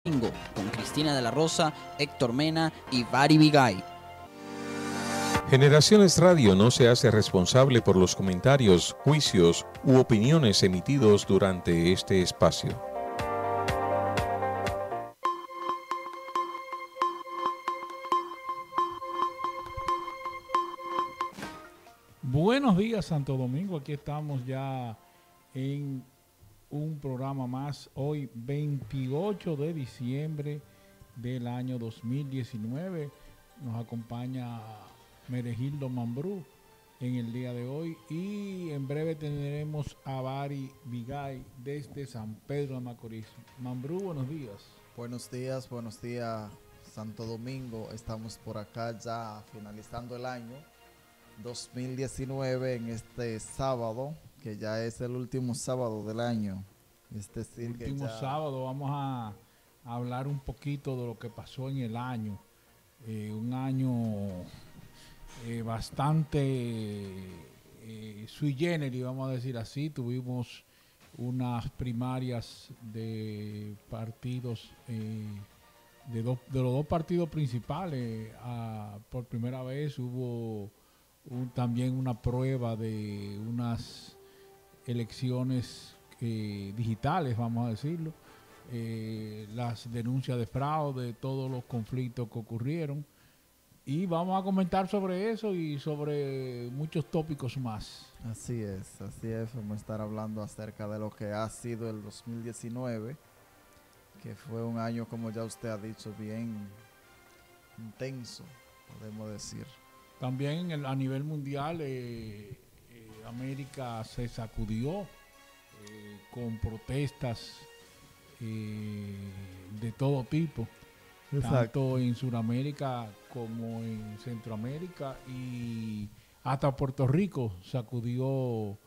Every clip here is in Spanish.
con Cristina de la Rosa, Héctor Mena y Vari Vigay. Generaciones Radio no se hace responsable por los comentarios, juicios u opiniones emitidos durante este espacio. Buenos días, Santo Domingo. Aquí estamos ya en un programa más. Hoy, 28 de diciembre del año 2019. Nos acompaña Meregildo Mambrú en el día de hoy. Y en breve tendremos a Vari Vigay desde San Pedro de Macorís. Mambrú, buenos días. Buenos días, Santo Domingo. Estamos por acá ya finalizando el año 2019 en este sábado, que ya es el último sábado del año. Es decir, el último sábado vamos a hablar un poquito de lo que pasó en el año. Un año bastante sui generis, vamos a decir así. Tuvimos unas primarias de partidos, de los dos partidos principales. Por primera vez hubo también una prueba de unas elecciones digitales, vamos a decirlo, las denuncias de fraude, todos los conflictos que ocurrieron, y vamos a comentar sobre eso y sobre muchos tópicos más. Así es, vamos a estar hablando acerca de lo que ha sido el 2019, que fue un año, como ya usted ha dicho, bien intenso, podemos decir. También a nivel mundial, América se sacudió con protestas de todo tipo, tanto en Sudamérica como en Centroamérica, y hasta Puerto Rico sacudió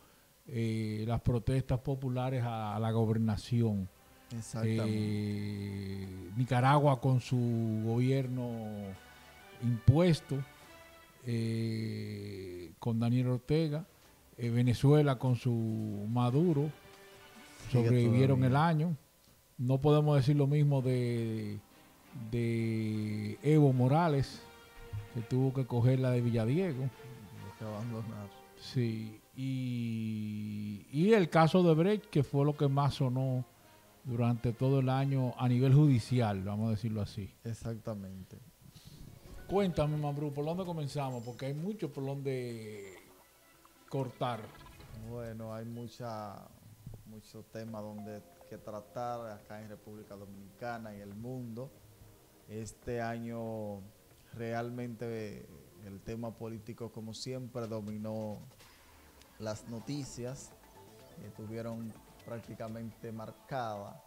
las protestas populares a la gobernación. Nicaragua con su gobierno impuesto, con Daniel Ortega, Venezuela con su Maduro, sobrevivieron el año. No podemos decir lo mismo de Evo Morales, que tuvo que coger la de Villadiego, que abandonar. Sí, y el caso de Brecht, que fue lo que más sonó durante todo el año a nivel judicial, vamos a decirlo así. Exactamente. Cuéntame, Mambrú, ¿por dónde comenzamos? Porque hay mucho por donde cortar. Bueno, hay mucho tema donde que tratar acá en República Dominicana y el mundo. Este año realmente el tema político, como siempre, dominó las noticias, estuvieron prácticamente marcadas.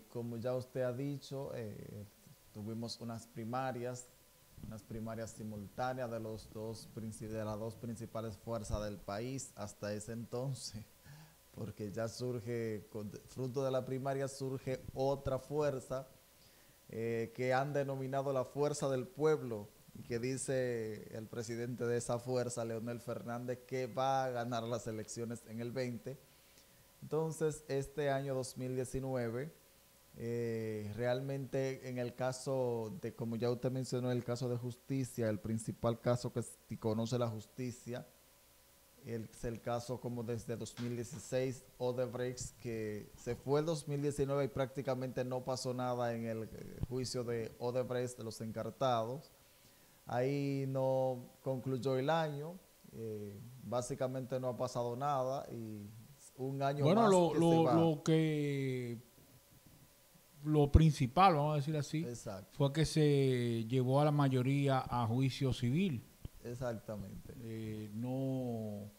Como ya usted ha dicho, tuvimos unas primarias simultáneas de las dos principales fuerzas del país hasta ese entonces, porque ya surge, fruto de la primaria, surge otra fuerza que han denominado la fuerza del pueblo, y que dice el presidente de esa fuerza, Leonel Fernández, que va a ganar las elecciones en el 20. Entonces, este año 2019, realmente en el caso de, como ya usted mencionó, el caso de justicia, el principal caso que conoce la justicia, es el caso como desde 2016, Odebrecht, que se fue el 2019 y prácticamente no pasó nada en el juicio de Odebrecht, de los encartados. Ahí no concluyó el año, básicamente no ha pasado nada, y un año más lo principal, vamos a decir así, exacto, fue que se llevó a la mayoría a juicio civil. Exactamente. No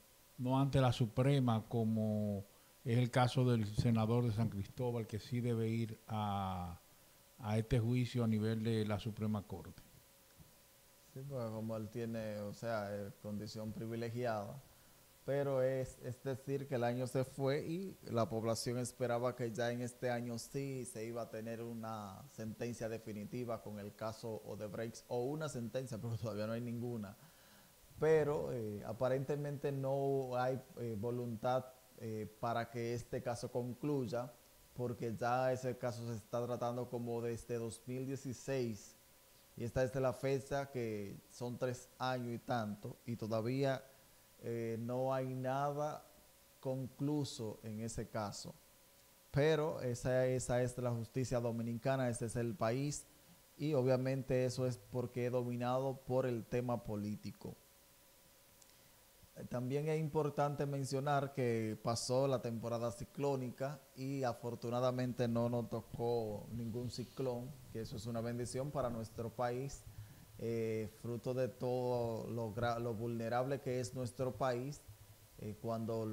ante la Suprema, como es el caso del senador de San Cristóbal, que sí debe ir a este juicio a nivel de la Suprema Corte. Sí, pues como él tiene, condición privilegiada, pero es decir que el año se fue y la población esperaba que ya en este año sí se iba a tener una sentencia definitiva con el caso Odebrecht, o una sentencia, pero todavía no hay ninguna. Pero aparentemente no hay voluntad para que este caso concluya. porque ya ese caso se está tratando como desde 2016 y esta es la fecha que son 3 años y tanto y todavía no hay nada concluso en ese caso. Pero esa es la justicia dominicana, ese es el país y obviamente eso es porque es dominado por el tema político. También es importante mencionar que pasó la temporada ciclónica y afortunadamente no nos tocó ningún ciclón, que eso es una bendición para nuestro país, fruto de todo lo vulnerable que es nuestro país. Cuando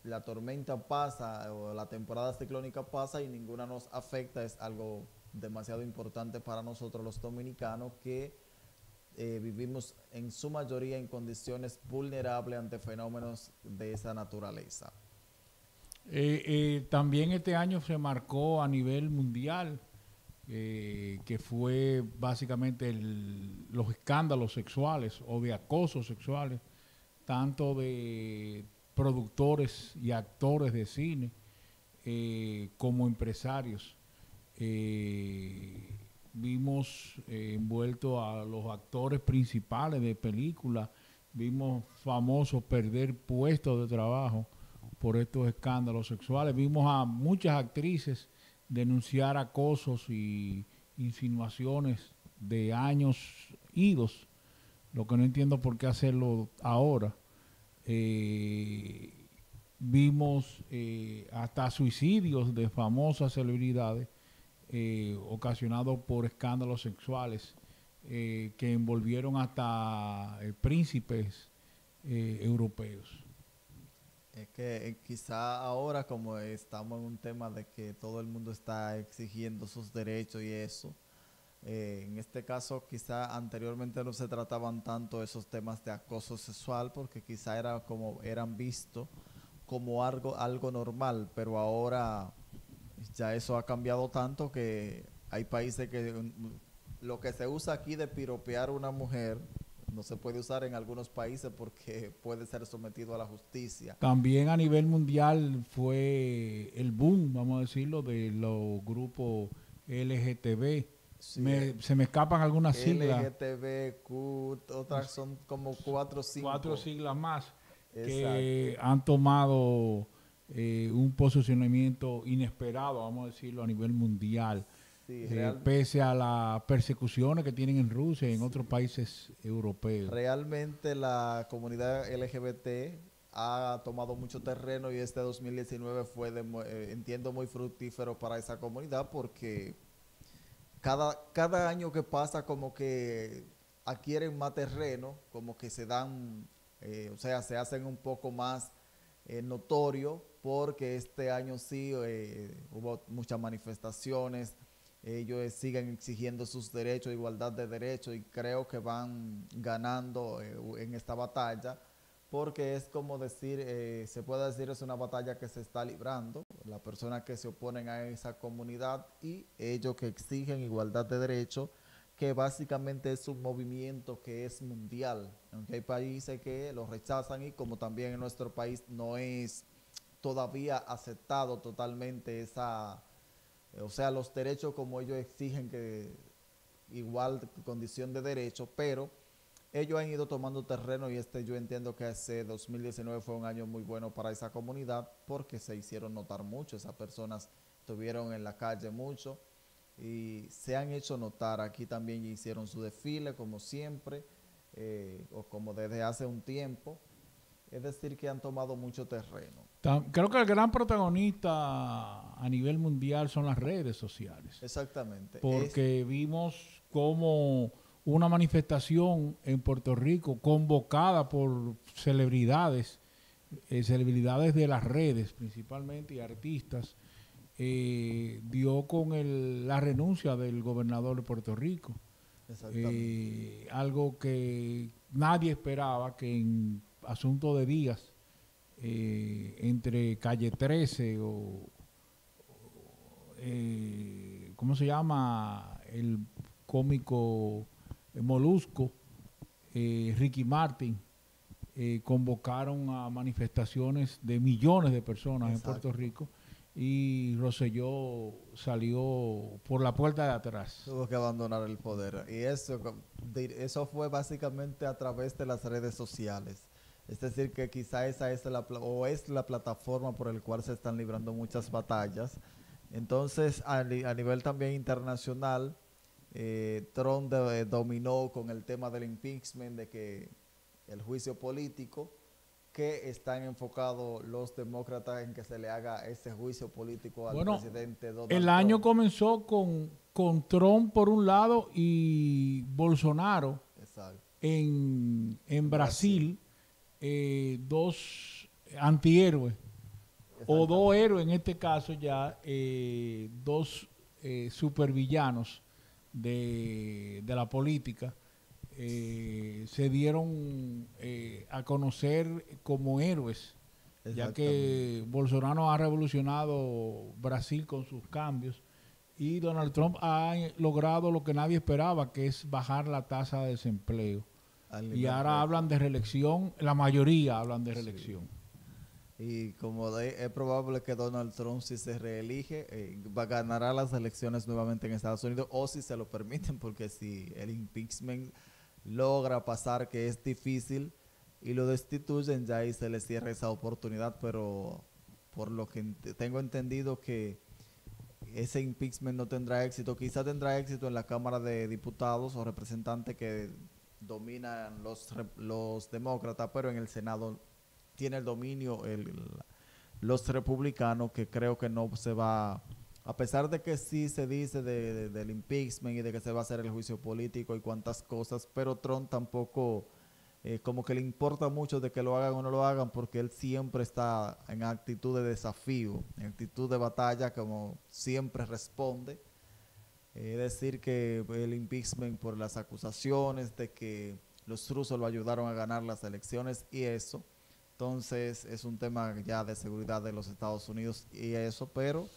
la tormenta pasa o la temporada ciclónica pasa y ninguna nos afecta, es algo demasiado importante para nosotros los dominicanos que vivimos en su mayoría en condiciones vulnerables ante fenómenos de esa naturaleza. También este año se marcó a nivel mundial, que fue básicamente los escándalos sexuales o de acoso sexuales, tanto de productores y actores de cine como empresarios. Vimos envuelto a los actores principales de películas, vimos famosos perder puestos de trabajo por estos escándalos sexuales, vimos a muchas actrices denunciar acosos y insinuaciones de años idos, lo que no entiendo por qué hacerlo ahora. Vimos hasta suicidios de famosas celebridades ocasionados por escándalos sexuales que envolvieron hasta príncipes europeos. Es que quizá ahora como estamos en un tema de que todo el mundo está exigiendo sus derechos y eso, en este caso quizá anteriormente no se trataban tanto esos temas de acoso sexual porque quizá eran vistos como algo normal, pero ahora ya eso ha cambiado tanto que hay países que lo que se usa aquí de piropear a una mujer no se puede usar en algunos países porque puede ser sometido a la justicia. También a nivel mundial fue el boom, vamos a decirlo, de los grupos LGTB. Sí, Se me escapan algunas siglas. LGTBQ, otras son como 4 o 5. 4 siglas más. Exacto. Que han tomado un posicionamiento inesperado, vamos a decirlo, a nivel mundial. Sí, pese a las persecuciones que tienen en Rusia y en otros países europeos. Realmente la comunidad LGBT ha tomado mucho terreno y este 2019 fue, entiendo, muy fructífero para esa comunidad porque cada año que pasa como que adquieren más terreno, como que se dan, o sea, se hacen un poco más notorio porque este año sí hubo muchas manifestaciones. Ellos siguen exigiendo sus derechos, igualdad de derechos y creo que van ganando en esta batalla porque es como decir, se puede decir es una batalla que se está librando, las personas que se oponen a esa comunidad y ellos que exigen igualdad de derechos, que básicamente es un movimiento que es mundial, aunque hay países que lo rechazan y como también en nuestro país no es todavía aceptado totalmente o sea, los derechos como ellos exigen que igual condición de derecho, pero ellos han ido tomando terreno y yo entiendo que ese 2019 fue un año muy bueno para esa comunidad porque se hicieron notar mucho, esas personas estuvieron en la calle mucho y se han hecho notar. Aquí también hicieron su desfile como siempre o como desde hace un tiempo, es decir que han tomado mucho terreno. Creo que el gran protagonista a nivel mundial son las redes sociales. Exactamente. Porque vimos como una manifestación en Puerto Rico convocada por celebridades de las redes principalmente y artistas, dio con la renuncia del gobernador de Puerto Rico. Algo que nadie esperaba, que en asunto de días entre Calle 13 ¿cómo se llama? El cómico Molusco, Ricky Martin, convocaron a manifestaciones de millones de personas. Exacto. En Puerto Rico y Rosselló salió por la puerta de atrás. Tuvo que abandonar el poder. Y eso fue básicamente a través de las redes sociales. Es decir, que quizá esa es es la plataforma por el cual se están librando muchas batallas. Entonces, a nivel también internacional, Trump dominó con el tema del impeachment, de que el juicio político, que están enfocados los demócratas en que se le haga ese juicio político al presidente Donald Trump. El año comenzó con Trump por un lado y Bolsonaro. Exacto. En Brasil. Dos antihéroes o dos héroes en este caso ya, dos supervillanos de la política se dieron a conocer como héroes, ya que Bolsonaro ha revolucionado Brasil con sus cambios y Donald Trump ha logrado lo que nadie esperaba, que es bajar la tasa de desempleo. Y ahora hablan de reelección, la mayoría hablan de reelección. Y como es probable que Donald Trump, si se reelige, ganará las elecciones nuevamente en Estados Unidos, o si se lo permiten, porque si el impeachment logra pasar, que es difícil, y lo destituyen, ya ahí se le cierra esa oportunidad. Pero por lo que tengo entendido, que ese impeachment no tendrá éxito. Quizá tendrá éxito en la Cámara de Diputados o Representantes, que dominan los demócratas, pero en el Senado tiene el dominio los republicanos, que creo que no se va, a pesar de que sí se dice del impeachment y de que se va a hacer el juicio político y cuantas cosas, pero Trump tampoco como que le importa mucho de que lo hagan o no lo hagan, porque él siempre está en actitud de desafío, en actitud de batalla, como siempre responde. Es decir, que el impeachment por las acusaciones de que los rusos lo ayudaron a ganar las elecciones y eso. Entonces es un tema ya de seguridad de los Estados Unidos y eso, pero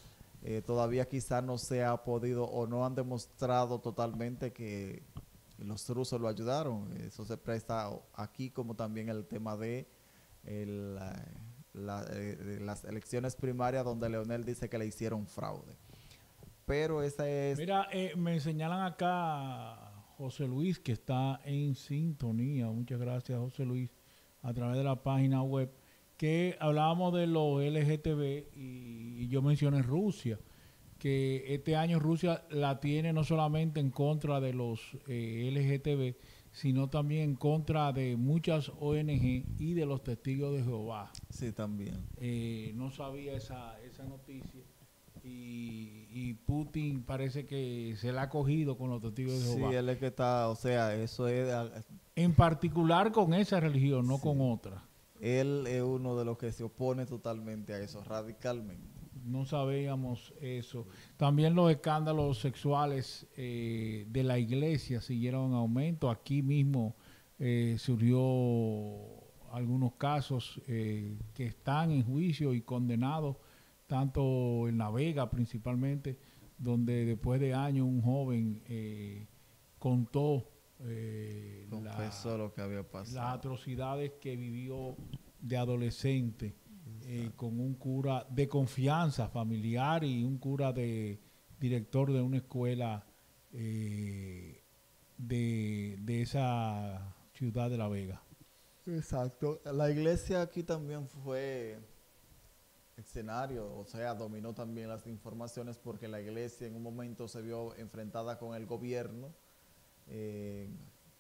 todavía quizá no se ha podido o no han demostrado totalmente que los rusos lo ayudaron. Eso se presta aquí, como también el tema de las elecciones primarias, donde Leonel dice que le hicieron fraude. Pero esa es... Mira, me señalan acá José Luis, que está en sintonía. Muchas gracias, José Luis, a través de la página web, que hablábamos de los LGTB y yo mencioné Rusia, que este año Rusia la tiene no solamente en contra de los LGTB, sino también en contra de muchas ONG y de los testigos de Jehová. Sí, también. No sabía esa noticia. Y Putin parece que se la ha cogido con los testigos de Jehová. Sí, él es que está, o sea, eso es... En particular con esa religión, no con otra. Él es uno de los que se opone totalmente a eso, radicalmente. No sabíamos eso. También los escándalos sexuales de la iglesia siguieron en aumento. Aquí mismo surgió algunos casos que están en juicio y condenados, tanto en La Vega principalmente, donde después de años un joven confesó lo que había pasado, las atrocidades que vivió de adolescente, con un cura de confianza familiar y un cura director de una escuela de esa ciudad de La Vega. Exacto. La iglesia aquí también fue escenario, o sea, dominó también las informaciones, porque la iglesia en un momento se vio enfrentada con el gobierno,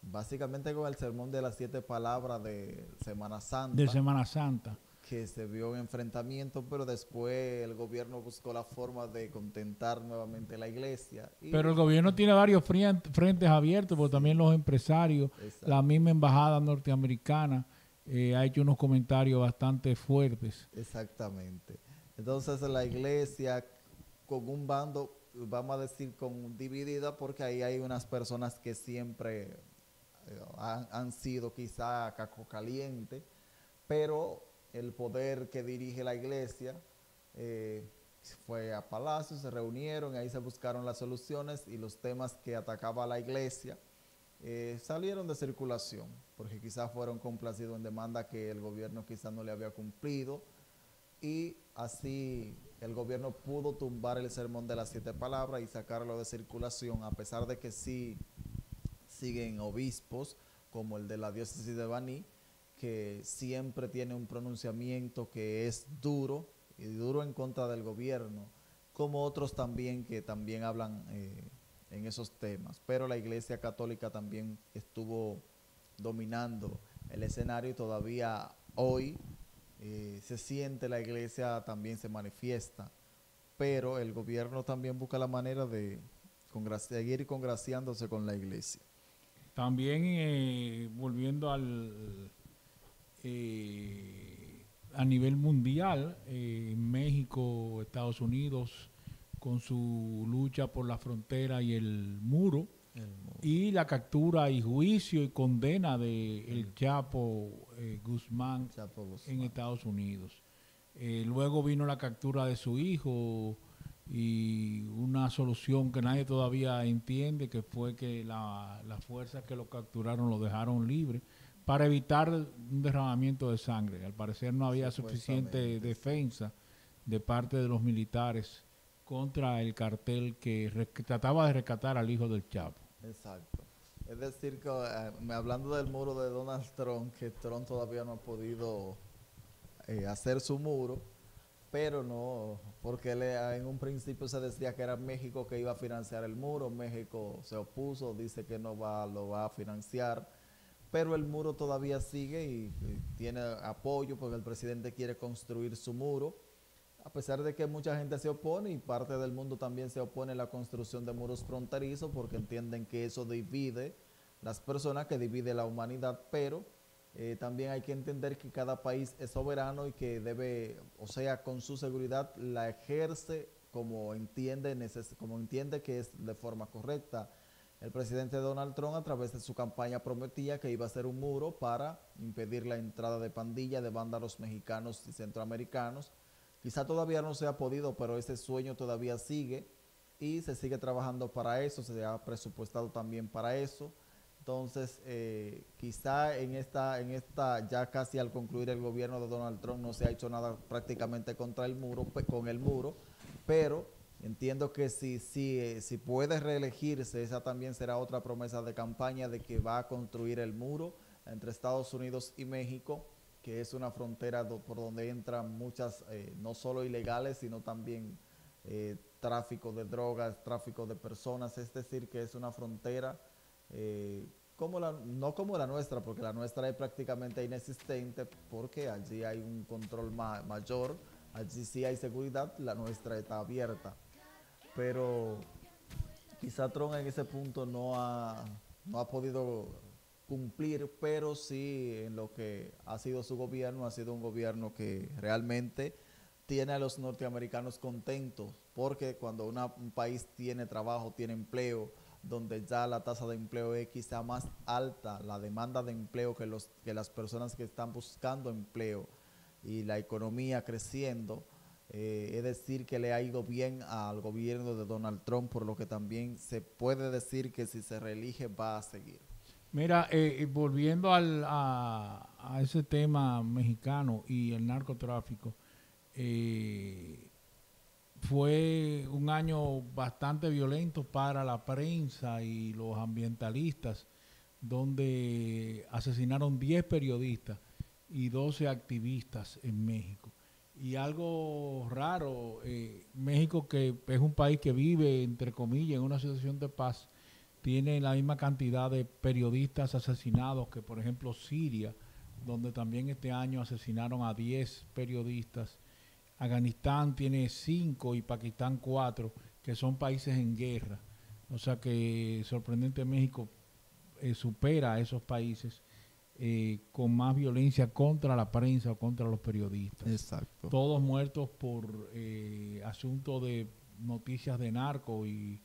básicamente con el sermón de las 7 palabras de Semana Santa. De Semana Santa. Que se vio en enfrentamiento, pero después el gobierno buscó la forma de contentar nuevamente la iglesia. Pero el gobierno tiene varios frentes abiertos, porque también los empresarios, la misma embajada norteamericana ha hecho unos comentarios bastante fuertes. Exactamente. Entonces la iglesia con un bando, vamos a decir, dividida, porque ahí hay unas personas que siempre han sido quizá caco caliente, pero el poder que dirige la iglesia fue a Palacio, se reunieron, ahí se buscaron las soluciones, y los temas que atacaba a la iglesia salieron de circulación, porque quizás fueron complacidos en demanda que el gobierno quizás no le había cumplido, y así el gobierno pudo tumbar el sermón de las 7 palabras y sacarlo de circulación, a pesar de que sí siguen obispos como el de la diócesis de Baní, que siempre tiene un pronunciamiento que es duro y duro en contra del gobierno, como otros también que también hablan en esos temas. Pero la Iglesia Católica también estuvo dominando el escenario y todavía hoy se siente, la Iglesia también se manifiesta, pero el gobierno también busca la manera de seguir congraciándose con la Iglesia. También volviendo a nivel mundial, México, Estados Unidos, con su lucha por la frontera y el muro, y la captura y juicio y condena de el Chapo Guzmán en Estados Unidos. Luego vino la captura de su hijo y una solución que nadie todavía entiende, que fue que las fuerzas que lo capturaron lo dejaron libre para evitar un derramamiento de sangre. Al parecer no había suficiente defensa de parte de los militares contra el cartel que trataba de rescatar al hijo del Chapo. Exacto. Es decir, que hablando del muro de Donald Trump, que Trump todavía no ha podido hacer su muro, pero no, porque en un principio se decía que era México que iba a financiar el muro. México se opuso, dice que no lo va a financiar, pero el muro todavía sigue y tiene apoyo porque el presidente quiere construir su muro, a pesar de que mucha gente se opone y parte del mundo también se opone a la construcción de muros fronterizos porque entienden que eso divide las personas, que divide la humanidad, pero también hay que entender que cada país es soberano y que debe, o sea, con su seguridad la ejerce como entiende que es de forma correcta. El presidente Donald Trump, a través de su campaña, prometía que iba a hacer un muro para impedir la entrada de pandillas, de vándalos mexicanos y centroamericanos. Quizá todavía no se ha podido, pero ese sueño todavía sigue y se sigue trabajando para eso, se ha presupuestado también para eso. Entonces, quizá en esta ya casi al concluir el gobierno de Donald Trump no se ha hecho nada prácticamente con el muro, pero entiendo que si puede reelegirse, esa también será otra promesa de campaña de que va a construir el muro entre Estados Unidos y México, que es una frontera por donde entran muchas, no solo ilegales, sino también tráfico de drogas, tráfico de personas, es decir, que es una frontera no como la nuestra, porque la nuestra es prácticamente inexistente, porque allí hay un control mayor, allí sí hay seguridad, la nuestra está abierta. Pero quizá Trump en ese punto no ha podido cumplir, pero sí en lo que ha sido su gobierno, ha sido un gobierno que realmente tiene a los norteamericanos contentos, porque cuando un país tiene trabajo, tiene empleo, donde ya la tasa de empleo es quizá más alta, la demanda de empleo que las personas que están buscando empleo y la economía creciendo, es decir que le ha ido bien al gobierno de Donald Trump, por lo que también se puede decir que si se reelige va a seguir. Mira, volviendo a ese tema mexicano y el narcotráfico, fue un año bastante violento para la prensa y los ambientalistas, donde asesinaron 10 periodistas y 12 activistas en México. Y algo raro, México, que es un país que vive, entre comillas, en una situación de paz, tiene la misma cantidad de periodistas asesinados que, por ejemplo, Siria, donde también este año asesinaron a 10 periodistas. Afganistán tiene 5 y Pakistán 4, que son países en guerra. O sea que sorprendente México supera a esos países con más violencia contra la prensa o contra los periodistas. Exacto. Todos muertos por asuntos de noticias de narco y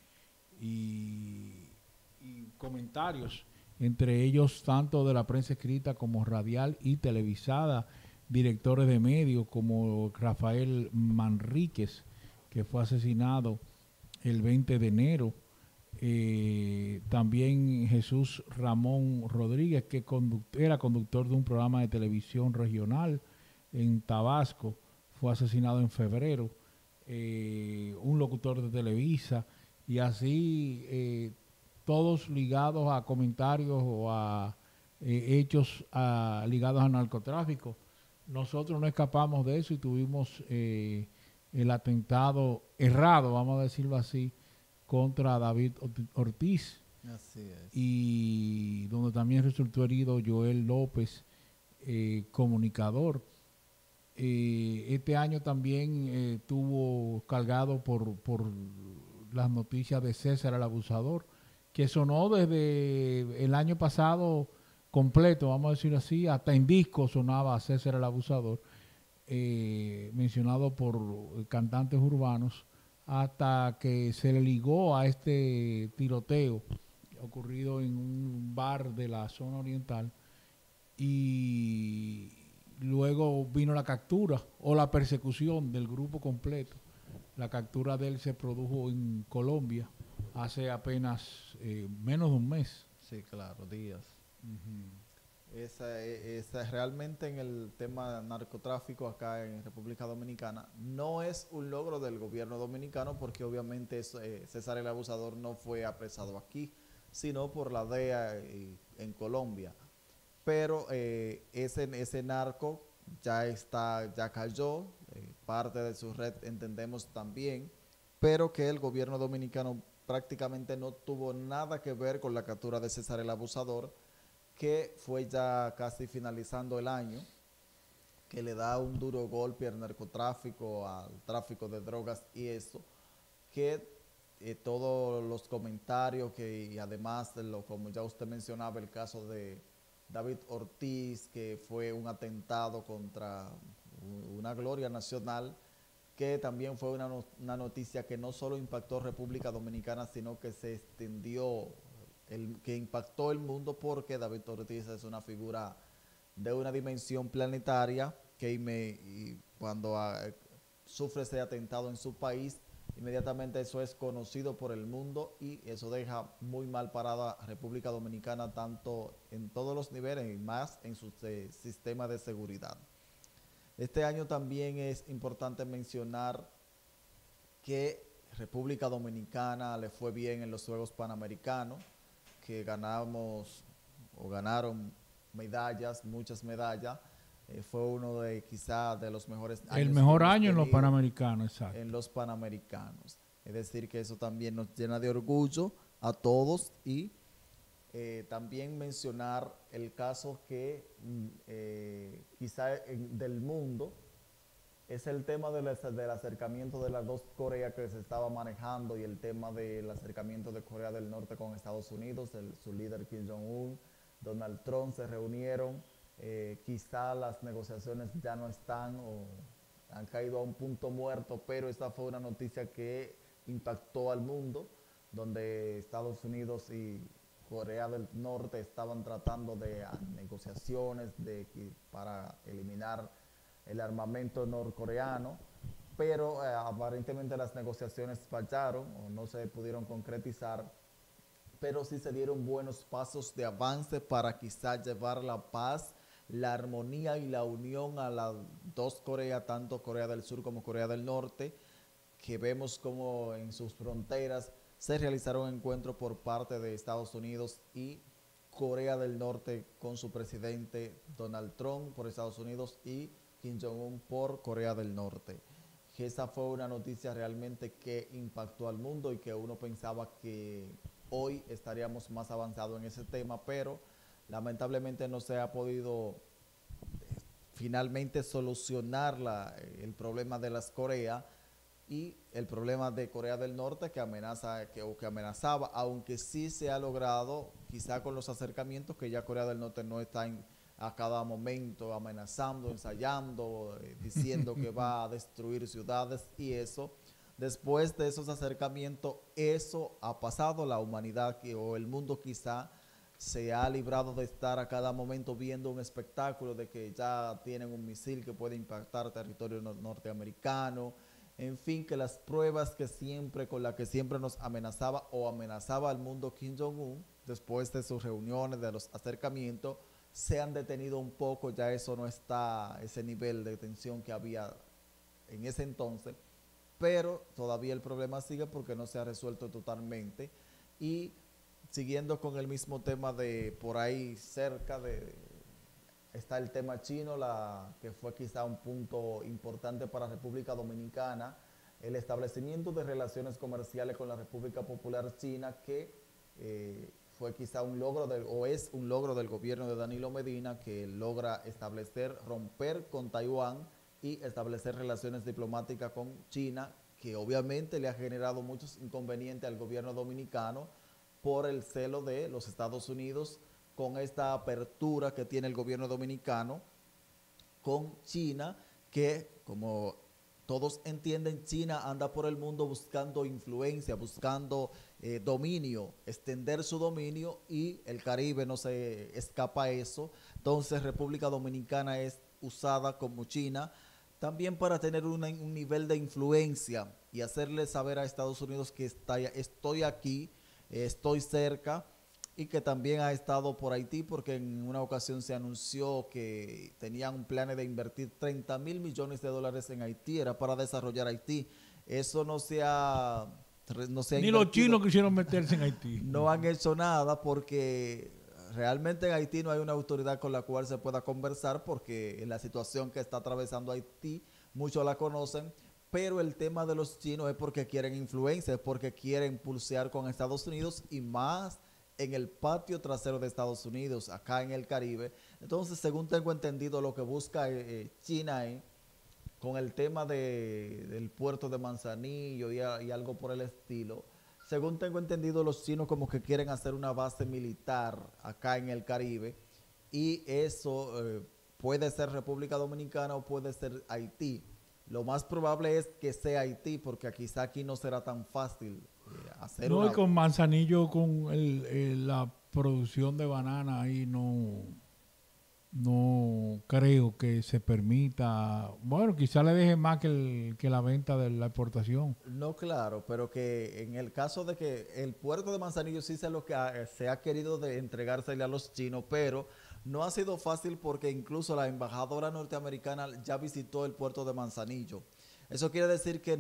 comentarios, entre ellos tanto de la prensa escrita como radial y televisada, directores de medios como Rafael Manríquez, que fue asesinado el 20 de enero, también Jesús Ramón Rodríguez, que era conductor de un programa de televisión regional en Tabasco, fue asesinado en febrero, un locutor de Televisa, y así todos ligados a comentarios o a hechos ligados al narcotráfico. Nosotros no escapamos de eso y tuvimos el atentado errado, vamos a decirlo así, contra David Ortiz. Así es. Y donde también resultó herido Joel López, comunicador. Este año también estuvo cargado por las noticias de César el Abusador, que sonó desde el año pasado completo, vamos a decir así, hasta en disco sonaba César el Abusador, mencionado por cantantes urbanos, hasta que se le ligó a este tiroteo ocurrido en un bar de la zona oriental, y luego vino la captura o la persecución del grupo completo. La captura de él se produjo en Colombia hace apenas menos de un mes. Sí, claro, días. Esa realmente en el tema de narcotráfico acá en República Dominicana no es un logro del gobierno dominicano, porque obviamente César el Abusador no fue apresado aquí, sino por la DEA en Colombia. Pero ese narco ya cayó, parte de su red entendemos también, pero que el gobierno dominicano prácticamente no tuvo nada que ver con la captura de César el Abusador, que fue ya casi finalizando el año, que le da un duro golpe al narcotráfico, al tráfico de drogas y eso, que todos los comentarios y además, como ya usted mencionaba, el caso de David Ortiz, que fue un atentado contra una gloria nacional, que también fue una noticia que no solo impactó República Dominicana, sino que se extendió, que impactó el mundo, porque David Ortiz es una figura de una dimensión planetaria que cuando sufre ese atentado en su país, inmediatamente eso es conocido por el mundo y eso deja muy mal parada a República Dominicana, tanto en todos los niveles y más en su sistema de seguridad. Este año también es importante mencionar que República Dominicana le fue bien en los Juegos Panamericanos, que ganaron medallas, muchas medallas. Fue uno de quizás de los mejores años. El mejor año en los Panamericanos, exacto. En los Panamericanos. Es decir, que eso también nos llena de orgullo a todos, y también mencionar el caso que quizá del mundo es el tema del acercamiento de las dos Coreas que se estaba manejando, y el tema del acercamiento de Corea del Norte con Estados Unidos, su líder Kim Jong-un, Donald Trump se reunieron. Quizá las negociaciones ya no están o han caído a un punto muerto, pero esta fue una noticia que impactó al mundo, donde Estados Unidos y Corea del Norte estaban tratando de negociaciones para eliminar el armamento norcoreano, pero aparentemente las negociaciones fallaron o no se pudieron concretizar, pero sí se dieron buenos pasos de avance para quizá llevar la paz, la armonía y la unión a las dos Coreas, tanto Corea del Sur como Corea del Norte, que vemos como en sus fronteras se realizaron encuentros por parte de Estados Unidos y Corea del Norte con su presidente Donald Trump por Estados Unidos y Kim Jong-un por Corea del Norte. Esa fue una noticia realmente que impactó al mundo y que uno pensaba que hoy estaríamos más avanzados en ese tema, pero lamentablemente no se ha podido finalmente solucionar el problema de las Coreas y el problema de Corea del Norte que amenazaba, aunque sí se ha logrado, quizá con los acercamientos, que ya Corea del Norte no está a cada momento amenazando, ensayando, diciendo que va a destruir ciudades y eso. Después de esos acercamientos, eso ha pasado, la humanidad o el mundo quizá se ha librado de estar a cada momento viendo un espectáculo de que ya tienen un misil que puede impactar territorio norteamericano. En fin, que las pruebas con las que siempre nos amenazaba o amenazaba al mundo Kim Jong-un, después de sus reuniones, de los acercamientos, se han detenido un poco. Ya eso no está, ese nivel de tensión que había en ese entonces, pero todavía el problema sigue porque no se ha resuelto totalmente. Y siguiendo con el mismo tema de por ahí cerca de está el tema chino, que fue quizá un punto importante para República Dominicana, el establecimiento de relaciones comerciales con la República Popular China, que fue quizá un logro o es un logro del gobierno de Danilo Medina, que logra romper con Taiwán y establecer relaciones diplomáticas con China, que obviamente le ha generado muchos inconvenientes al gobierno dominicano por el celo de los Estados Unidos con esta apertura que tiene el gobierno dominicano con China, que como todos entienden, China anda por el mundo buscando influencia, buscando dominio, extender su dominio, y el Caribe no se escapa a eso. Entonces República Dominicana es usada como China también para tener un nivel de influencia y hacerle saber a Estados Unidos que estoy aquí, estoy cerca, y que también ha estado por Haití, porque en una ocasión se anunció que tenían un plan de invertir 30,000 millones de dólares en Haití, era para desarrollar Haití. Eso no se ha Ni invertido. Los chinos quisieron meterse en Haití. No han hecho nada porque realmente en Haití no hay una autoridad con la cual se pueda conversar, porque en la situación que está atravesando Haití, muchos la conocen, pero el tema de los chinos es porque quieren influencia, es porque quieren pulsear con Estados Unidos, y más en el patio trasero de Estados Unidos, acá en el Caribe. Entonces, según tengo entendido, lo que busca China con el tema del puerto de Manzanillo y algo por el estilo, según tengo entendido, los chinos como que quieren hacer una base militar acá en el Caribe, y eso puede ser República Dominicana o puede ser Haití. Lo más probable es que sea Haití, porque quizá aquí no será tan fácil hacer no, y con Manzanillo, con la producción de banana ahí, no creo que se permita. Bueno, quizá le deje más que la venta de la exportación. No, claro, pero que en el caso de que el puerto de Manzanillo sí se ha querido entregársele a los chinos, pero no ha sido fácil, porque incluso la embajadora norteamericana ya visitó el puerto de Manzanillo. Eso quiere decir que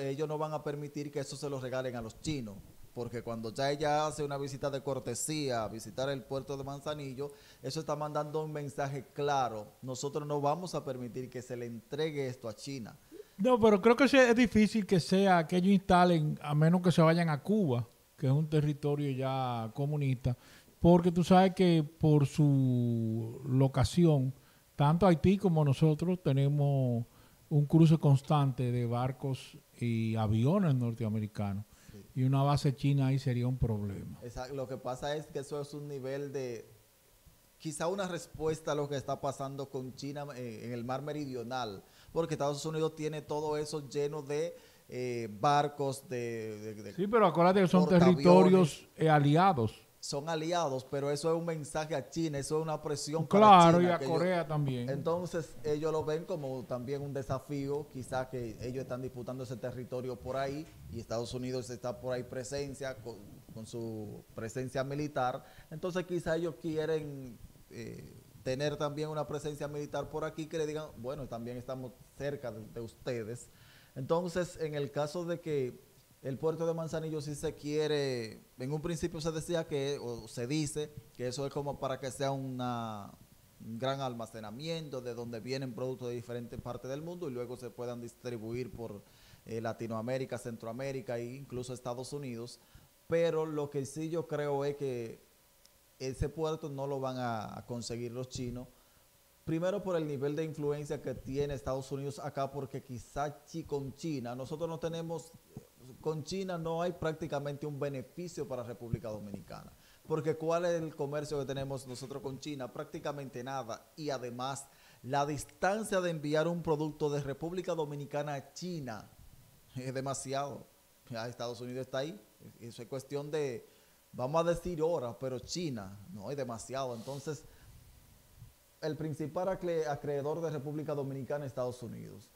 ellos no van a permitir que eso se lo regalen a los chinos, porque cuando ya ella hace una visita de cortesía a visitar el puerto de Manzanillo, eso está mandando un mensaje claro: nosotros no vamos a permitir que se le entregue esto a China. No, pero creo que es difícil que ellos instalen, a menos que se vayan a Cuba, que es un territorio ya comunista, porque tú sabes que por su locación, tanto Haití como nosotros tenemos un cruce constante de barcos y aviones norteamericanos. Sí. Y una base china ahí sería un problema. Exacto. Lo que pasa es que eso es un nivel de, quizá una respuesta a lo que está pasando con China en el mar meridional, porque Estados Unidos tiene todo eso lleno de barcos, sí, pero acuérdate que son territorios aliados. Son aliados, pero eso es un mensaje a China, eso es una presión para China. Claro, y a Corea también. Entonces, ellos lo ven como también un desafío, quizás que ellos están disputando ese territorio por ahí, y Estados Unidos está por ahí con su presencia militar. Entonces, quizás ellos quieren tener también una presencia militar por aquí, que le digan, bueno, también estamos cerca de ustedes. Entonces, en el caso de que el puerto de Manzanillo, si se quiere, en un principio se decía o se dice que eso es como para que sea un gran almacenamiento de donde vienen productos de diferentes partes del mundo y luego se puedan distribuir por Latinoamérica, Centroamérica e incluso Estados Unidos. Pero lo que sí yo creo es que ese puerto no lo van a conseguir los chinos. Primero, por el nivel de influencia que tiene Estados Unidos acá, porque quizá con China, nosotros no tenemos, con China no hay prácticamente un beneficio para República Dominicana. Porque ¿cuál es el comercio que tenemos nosotros con China? Prácticamente nada. Y además, la distancia de enviar un producto de República Dominicana a China es demasiado. Ya Estados Unidos está ahí. Eso es cuestión de, vamos a decir horas, pero China no es demasiado. Entonces, el principal acreedor de República Dominicana es Estados Unidos.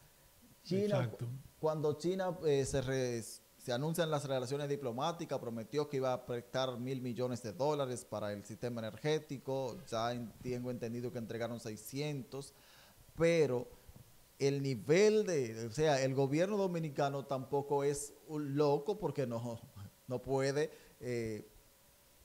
China, exacto. Cuando China se anuncian las relaciones diplomáticas, prometió que iba a prestar $1,000 millones para el sistema energético. Ya tengo entendido que entregaron 600, pero el nivel o sea, el gobierno dominicano tampoco es un loco porque no puede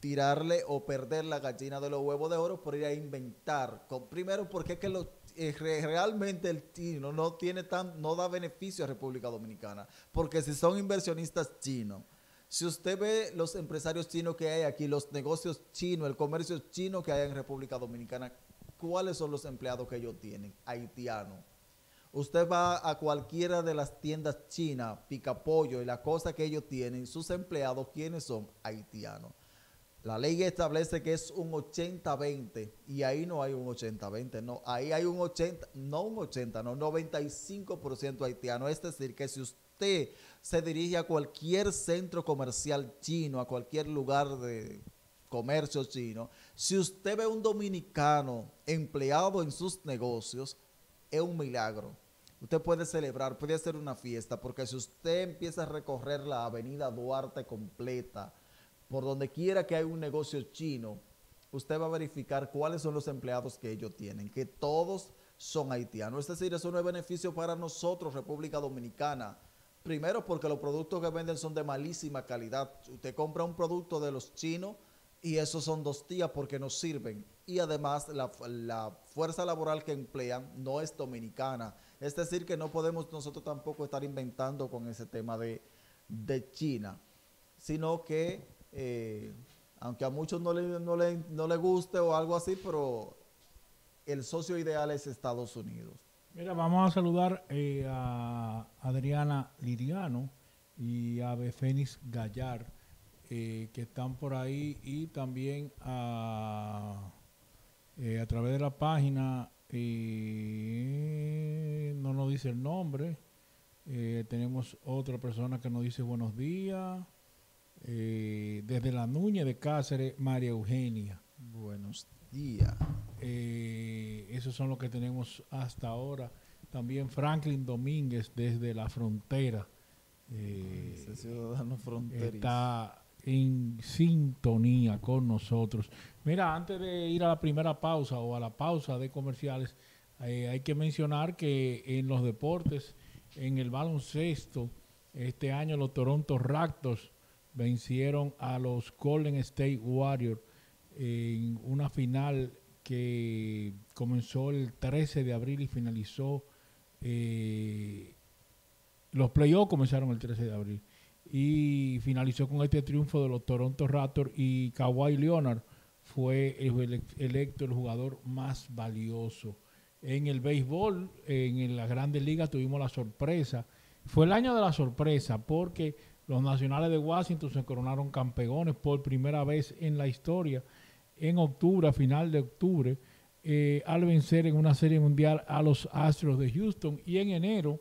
tirarle o perder la gallina de los huevos de oro por ir a inventar. Primero, porque es que realmente el chino no da beneficio a República Dominicana, porque si son inversionistas chinos, si usted ve los empresarios chinos que hay aquí, los negocios chinos, el comercio chino que hay en República Dominicana, ¿cuáles son los empleados que ellos tienen? Haitianos. Usted va a cualquiera de las tiendas chinas, Picapollo y la cosa que ellos tienen, sus empleados, ¿quiénes son? Haitianos. La ley establece que es un 80-20 y ahí no hay un 80-20, no, ahí hay un 80, no un 80, no, 95% haitiano. Es decir, que si usted se dirige a cualquier centro comercial chino, a cualquier lugar de comercio chino, si usted ve un dominicano empleado en sus negocios, es un milagro. Usted puede celebrar, puede hacer una fiesta, porque si usted empieza a recorrer la avenida Duarte completa, por donde quiera que haya un negocio chino, usted va a verificar cuáles son los empleados que ellos tienen, que todos son haitianos. Es decir, eso no es beneficio para nosotros, República Dominicana. Primero, porque los productos que venden son de malísima calidad. Usted compra un producto de los chinos y esos son 2 días porque no sirven. Y además, la fuerza laboral que emplean no es dominicana. Es decir, que no podemos nosotros tampoco estar inventando con ese tema de China, sino que aunque a muchos no le guste o algo así, pero el socio ideal es Estados Unidos. Mira, vamos a saludar a Adriana Liriano y a Befénix Gallar, que están por ahí, y también a través de la página, no nos dice el nombre, tenemos otra persona que nos dice buenos días. Desde la Núñez de Cáceres, María Eugenia. Buenos días. Esos son los que tenemos hasta ahora. También Franklin Domínguez desde la frontera. Ese ciudadano fronterizo está en sintonía con nosotros. Mira, antes de ir a la primera pausa o a la pausa de comerciales, hay que mencionar que en los deportes, en el baloncesto, este año los Toronto Raptors vencieron a los Golden State Warriors en una final que comenzó el 13 de abril y finalizó, los playoffs comenzaron el 13 de abril y finalizó con este triunfo de los Toronto Raptors, y Kawhi Leonard fue electo el jugador más valioso. En el béisbol, en las Grandes Ligas, tuvimos la sorpresa. Fue el año de la sorpresa porque los Nacionales de Washington se coronaron campeones por primera vez en la historia en octubre, a final de octubre, al vencer en una serie mundial a los Astros de Houston. Y en enero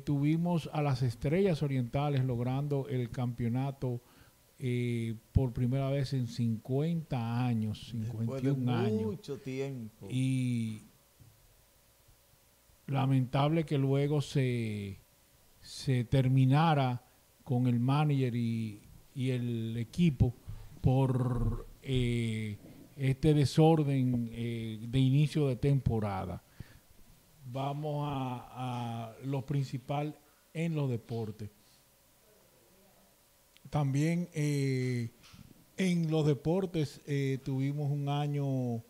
tuvimos a las Estrellas Orientales logrando el campeonato por primera vez en 50 años, 51 años. Mucho tiempo. Y lamentable que luego se terminara con el manager y el equipo por este desorden de inicio de temporada. Vamos a lo principal en los deportes. También en los deportes tuvimos un año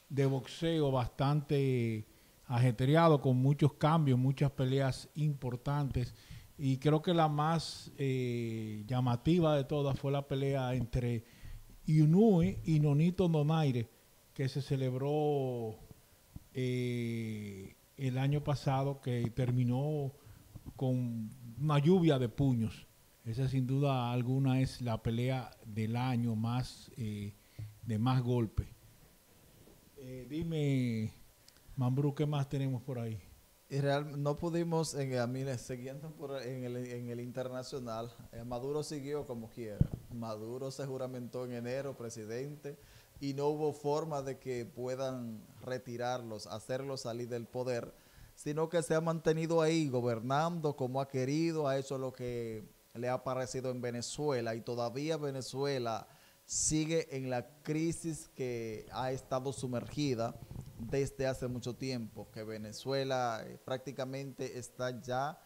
de boxeo bastante ajetreado, con muchos cambios, muchas peleas importantes. Y creo que la más llamativa de todas fue la pelea entre Inoue y Nonito Donaire, que se celebró el año pasado, que terminó con una lluvia de puños. Esa sin duda alguna es la pelea del año más de más golpes. Dime, Mambrú, ¿qué más tenemos por ahí? Y no pudimos, siguiendo en el internacional, Maduro siguió como quiera. Maduro se juramentó en enero presidente y no hubo forma de que puedan retirarlos, hacerlos salir del poder, sino que se ha mantenido ahí gobernando como ha querido, ha hecho lo que le ha parecido en Venezuela, y todavía Venezuela sigue en la crisis que ha estado sumergida. desde hace mucho tiempo, que Venezuela prácticamente está ya,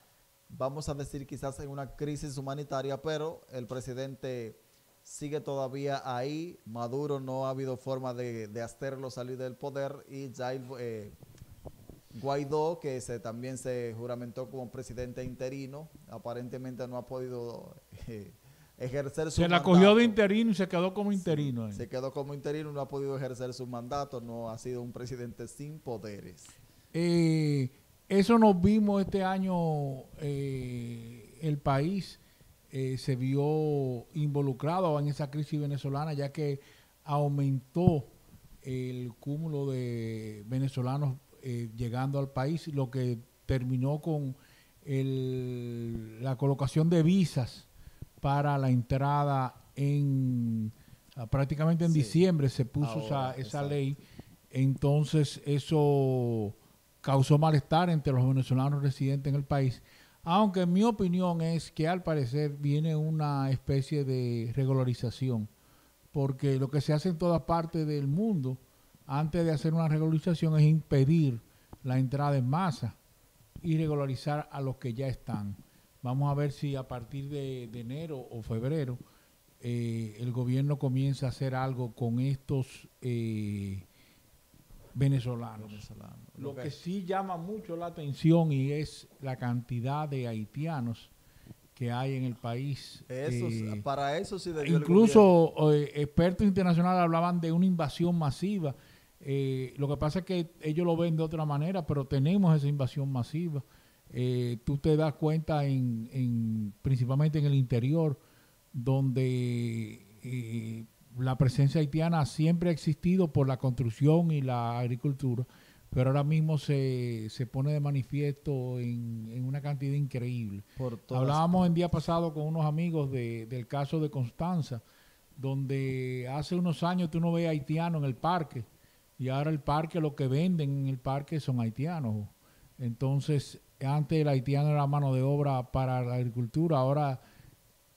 vamos a decir quizás en una crisis humanitaria, pero el presidente sigue todavía ahí. Maduro no ha habido forma de hacerlo salir del poder, y ya Guaidó, que también se juramentó como presidente interino, aparentemente no ha podido ejercer su Se la mandato. cogió de interino y se quedó como interino. Se quedó como interino, no ha podido ejercer su mandato, no ha sido un presidente sin poderes. Eso nos vimos este año, el país se vio involucrado en esa crisis venezolana, ya que aumentó el cúmulo de venezolanos llegando al país, lo que terminó con la colocación de visas para la entrada prácticamente en diciembre se puso esa ley. Entonces eso causó malestar entre los venezolanos residentes en el país, aunque mi opinión es que al parecer viene una especie de regularización, porque lo que se hace en todas partes del mundo antes de hacer una regularización es impedir la entrada en masa y regularizar a los que ya están. Vamos a ver si a partir de enero o febrero el gobierno comienza a hacer algo con estos venezolanos. Lo que sí llama mucho la atención y es la cantidad de haitianos que hay en el país. Para eso sí debió incluso expertos internacionales hablaban de una invasión masiva. Lo que pasa es que ellos lo ven de otra manera, pero tenemos esa invasión masiva. Tú te das cuenta principalmente en el interior, donde la presencia haitiana siempre ha existido por la construcción y la agricultura, pero ahora mismo se pone de manifiesto en una cantidad increíble. Hablábamos el día pasado con unos amigos del caso de Constanza, donde hace unos años tú no ves haitianos en el parque, y ahora el parque, lo que venden en el parque son haitianos. Entonces, antes el haitiano era mano de obra para la agricultura, ahora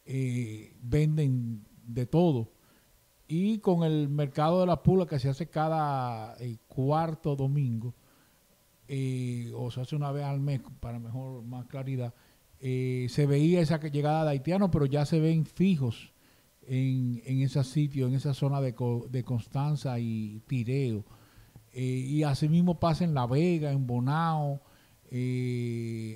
venden de todo. Y con el mercado de la pulga que se hace cada cuarto domingo, o se hace una vez al mes para más claridad, se veía esa llegada de haitianos, pero ya se ven fijos en ese sitio, en esa zona de Constanza y Tireo. Y así mismo pasa en La Vega, en Bonao,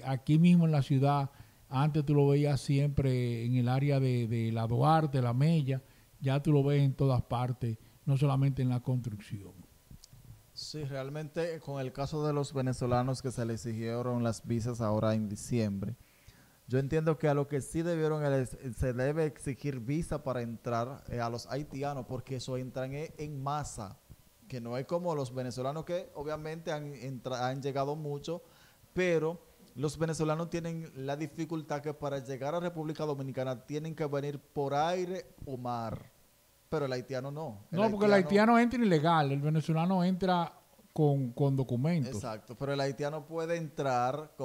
aquí mismo en la ciudad. Antes tú lo veías siempre en el área de la Duarte, la Mella, ya tú lo ves en todas partes, no solamente en la construcción. Sí, realmente con el caso de los venezolanos que se les exigieron las visas ahora en diciembre, yo entiendo que a lo que sí se debe exigir visa para entrar a los haitianos, porque eso entran en masa, que no es como los venezolanos que obviamente han llegado mucho, pero los venezolanos tienen la dificultad que para llegar a República Dominicana tienen que venir por aire o mar, pero el haitiano no. Porque el haitiano entra ilegal, el venezolano entra con documentos. Exacto, pero el haitiano puede entrar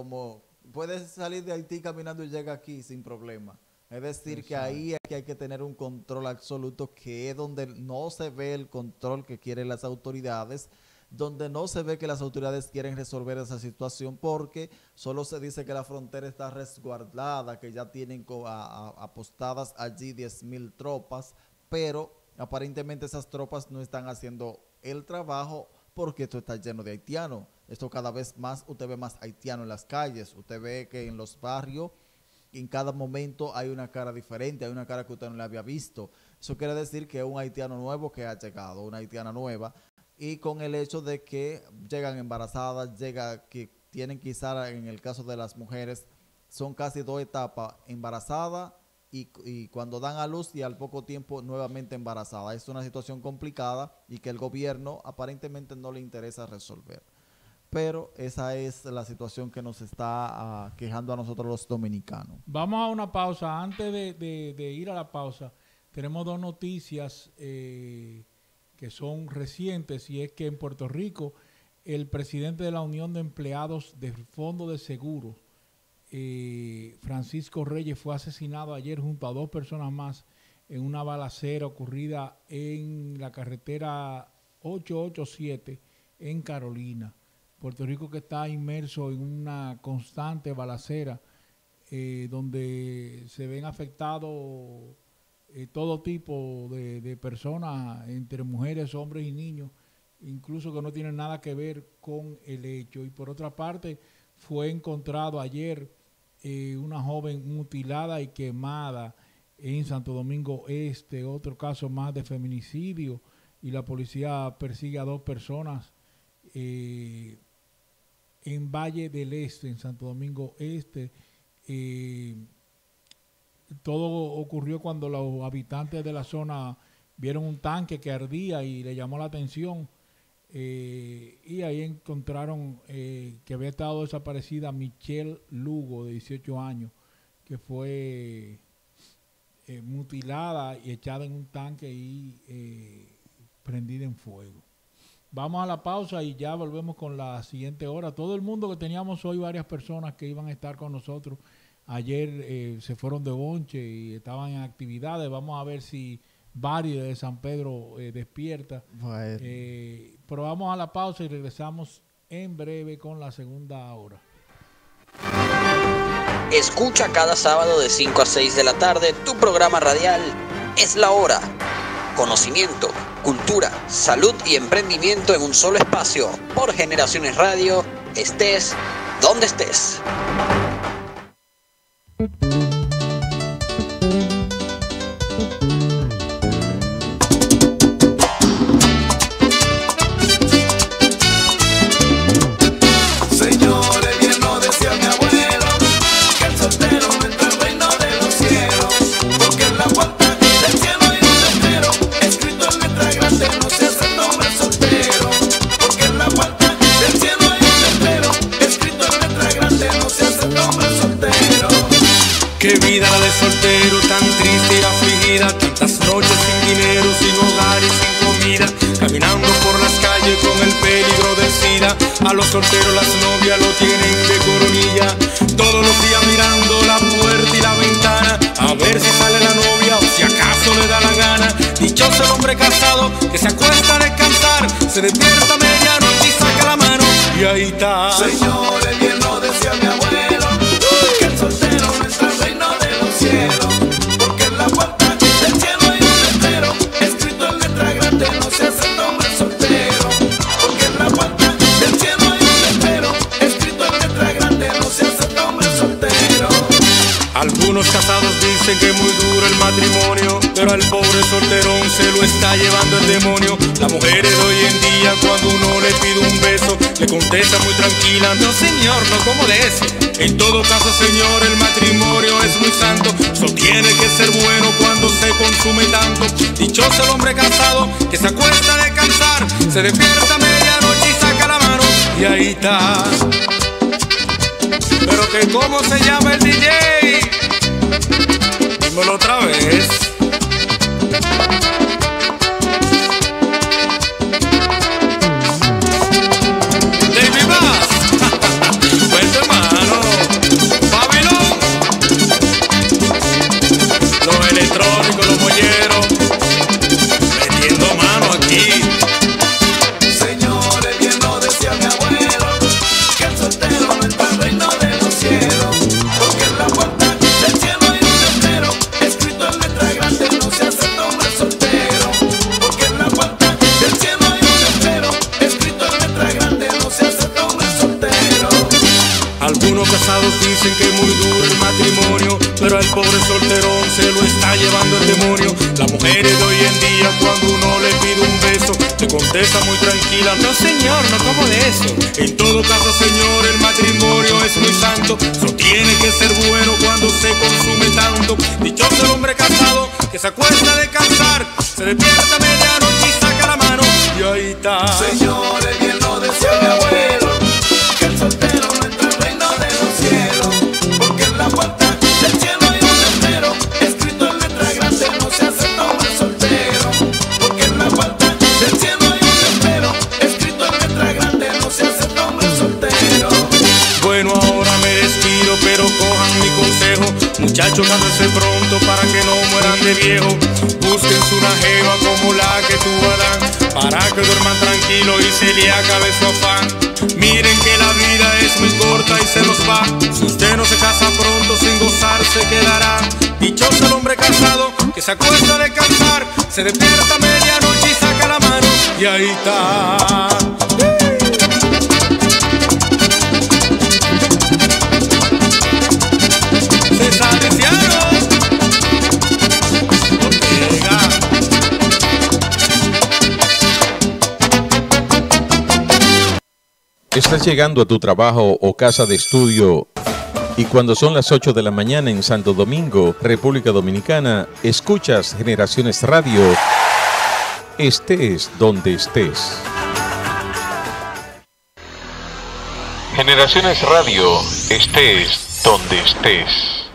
puede salir de Haití caminando y llega aquí sin problema. Es decir, exacto, que ahí es que hay que tener un control absoluto, que es donde no se ve el control que quieren las autoridades, donde no se ve que las autoridades quieren resolver esa situación, porque solo se dice que la frontera está resguardada, que ya tienen apostadas allí 10,000 tropas, pero aparentemente esas tropas no están haciendo el trabajo, porque esto está lleno de haitianos. Esto cada vez más, usted ve más haitianos en las calles, usted ve que en los barrios, en cada momento hay una cara diferente, hay una cara que usted no le había visto. Eso quiere decir que es un haitiano nuevo que ha llegado, una haitiana nueva, y con el hecho de que llegan embarazadas, que tienen quizá, en el caso de las mujeres, son casi 2 etapas, embarazada y cuando dan a luz, y al poco tiempo nuevamente embarazada. Es una situación complicada y que el gobierno aparentemente no le interesa resolver. Pero esa es la situación que nos está quejando a nosotros los dominicanos. Vamos a una pausa. Antes de ir a la pausa, tenemos 2 noticias que son recientes, y es que en Puerto Rico el presidente de la Unión de Empleados del Fondo de Seguros, Francisco Reyes, fue asesinado ayer junto a 2 personas más en una balacera ocurrida en la carretera 887 en Carolina. Puerto Rico que está inmerso en una constante balacera donde se ven afectados todo tipo de personas, entre mujeres, hombres y niños, incluso que no tienen nada que ver con el hecho. Y por otra parte, fue encontrado ayer una joven mutilada y quemada en Santo Domingo Este, otro caso más de feminicidio, y la policía persigue a 2 personas en Valle del Este, en Santo Domingo Este. Todo ocurrió cuando los habitantes de la zona vieron un tanque que ardía y le llamó la atención, y ahí encontraron que había estado desaparecida Michelle Lugo, de 18 años, que fue mutilada y echada en un tanque y prendida en fuego. Vamos a la pausa y ya volvemos con la siguiente hora. Todo el mundo que teníamos hoy, varias personas que iban a estar con nosotros, ayer se fueron de bonche y estaban en actividades. Vamos a ver si Bari de San Pedro despierta. Bueno. Pero vamos a la pausa y regresamos en breve con la segunda hora. Escucha cada sábado de 5 a 6 de la tarde tu programa radial Es la Hora. Conocimiento, cultura, salud y emprendimiento en un solo espacio. Por Generaciones Radio, estés donde estés. Qué vida la de soltero, tan triste y afligida, tantas noches sin dinero, sin hogar y sin comida, caminando por las calles con el peligro del SIDA. A los solteros las novias lo tienen de coronilla, todos los días mirando la puerta y la ventana, a ver si sale la novia o si acaso le da la gana. Dichoso el hombre casado que se acuesta a descansar, se despierta a medianoche y saca la mano y ahí está. Señores, bien lo decía mi abuelo, que el soltero no entra al reino de los cielos, porque en la puerta del cielo hay un letrero, escrito en letra grande, no se hace el nombre soltero. Porque en la puerta del cielo hay un letrero, escrito en letra grande, no se hace el nombre soltero. Algunos casados dicen que es muy duro el matrimonio, pero al pobre solterón se lo está llevando el demonio. Las mujeres de hoy en día, cuando uno le pide un beso, le contesta muy tranquila: no señor, no como de eso. En todo caso, señor, el matrimonio es muy santo, solo tiene que ser bueno cuando se consume tanto. Dichoso el hombre casado que se acuesta a descansar, se despierta a medianoche y saca la mano y ahí está. Pero que ¿cómo se llama el DJ? Dímelo otra vez. David Bass. Buen hermano. Babilón. Los electrónicos, los molleros, metiendo mano aquí. Señores, bien lo decía mi abuelo, que el soltero no entra al reino de los cielos, porque en la puerta del cielo hay un letrero, escrito en letra grande, no se hace el nombre soltero. Porque en la puerta del cielo hay un letrero, escrito en letra grande, no se hace el nombre soltero. Algunos casados dicen que es muy duro el matrimonio, pero al pobre solterón se lo está llevando el demonio. Las mujeres de hoy en día, cuando uno le pide un beso, le contesta muy tranquila: no señor, no como de eso. En todo caso, señor, el matrimonio es muy santo, solo tiene que ser bueno cuando se consume tanto. Dichoso el hombre casado que se acuesta a descansar, se despierta a medianoche y saca la mano y ahí está. Señores, bien lo decía mi abuelo, que el soltero no entra al reino de los cielos, porque en la puerta del cielo hay un letrero, escrito en letra grande, no se hace el nombre soltero. Porque en la puerta del cielo hay un letrero, escrito en letra grande, no se hace el nombre soltero. Bueno, ahora me despido, pero cojan mi consejo. Muchachos, cásense pronto para que no mueran de viejo. Búsquense una jeva como la que tú Adán, para que duerman tranquilos. tranquilo y se le acabe su afán. Miren que la vida es muy corta y se nos va. Si usted no se casa pronto, sin gozar se quedará. Dichoso el hombre casado que se acuesta de cansar, se despierta a medianoche y saca la mano y ahí está. Estás llegando a tu trabajo o casa de estudio y cuando son las 8 de la mañana en Santo Domingo, República Dominicana, escuchas Generaciones Radio, estés donde estés. Generaciones Radio, estés donde estés.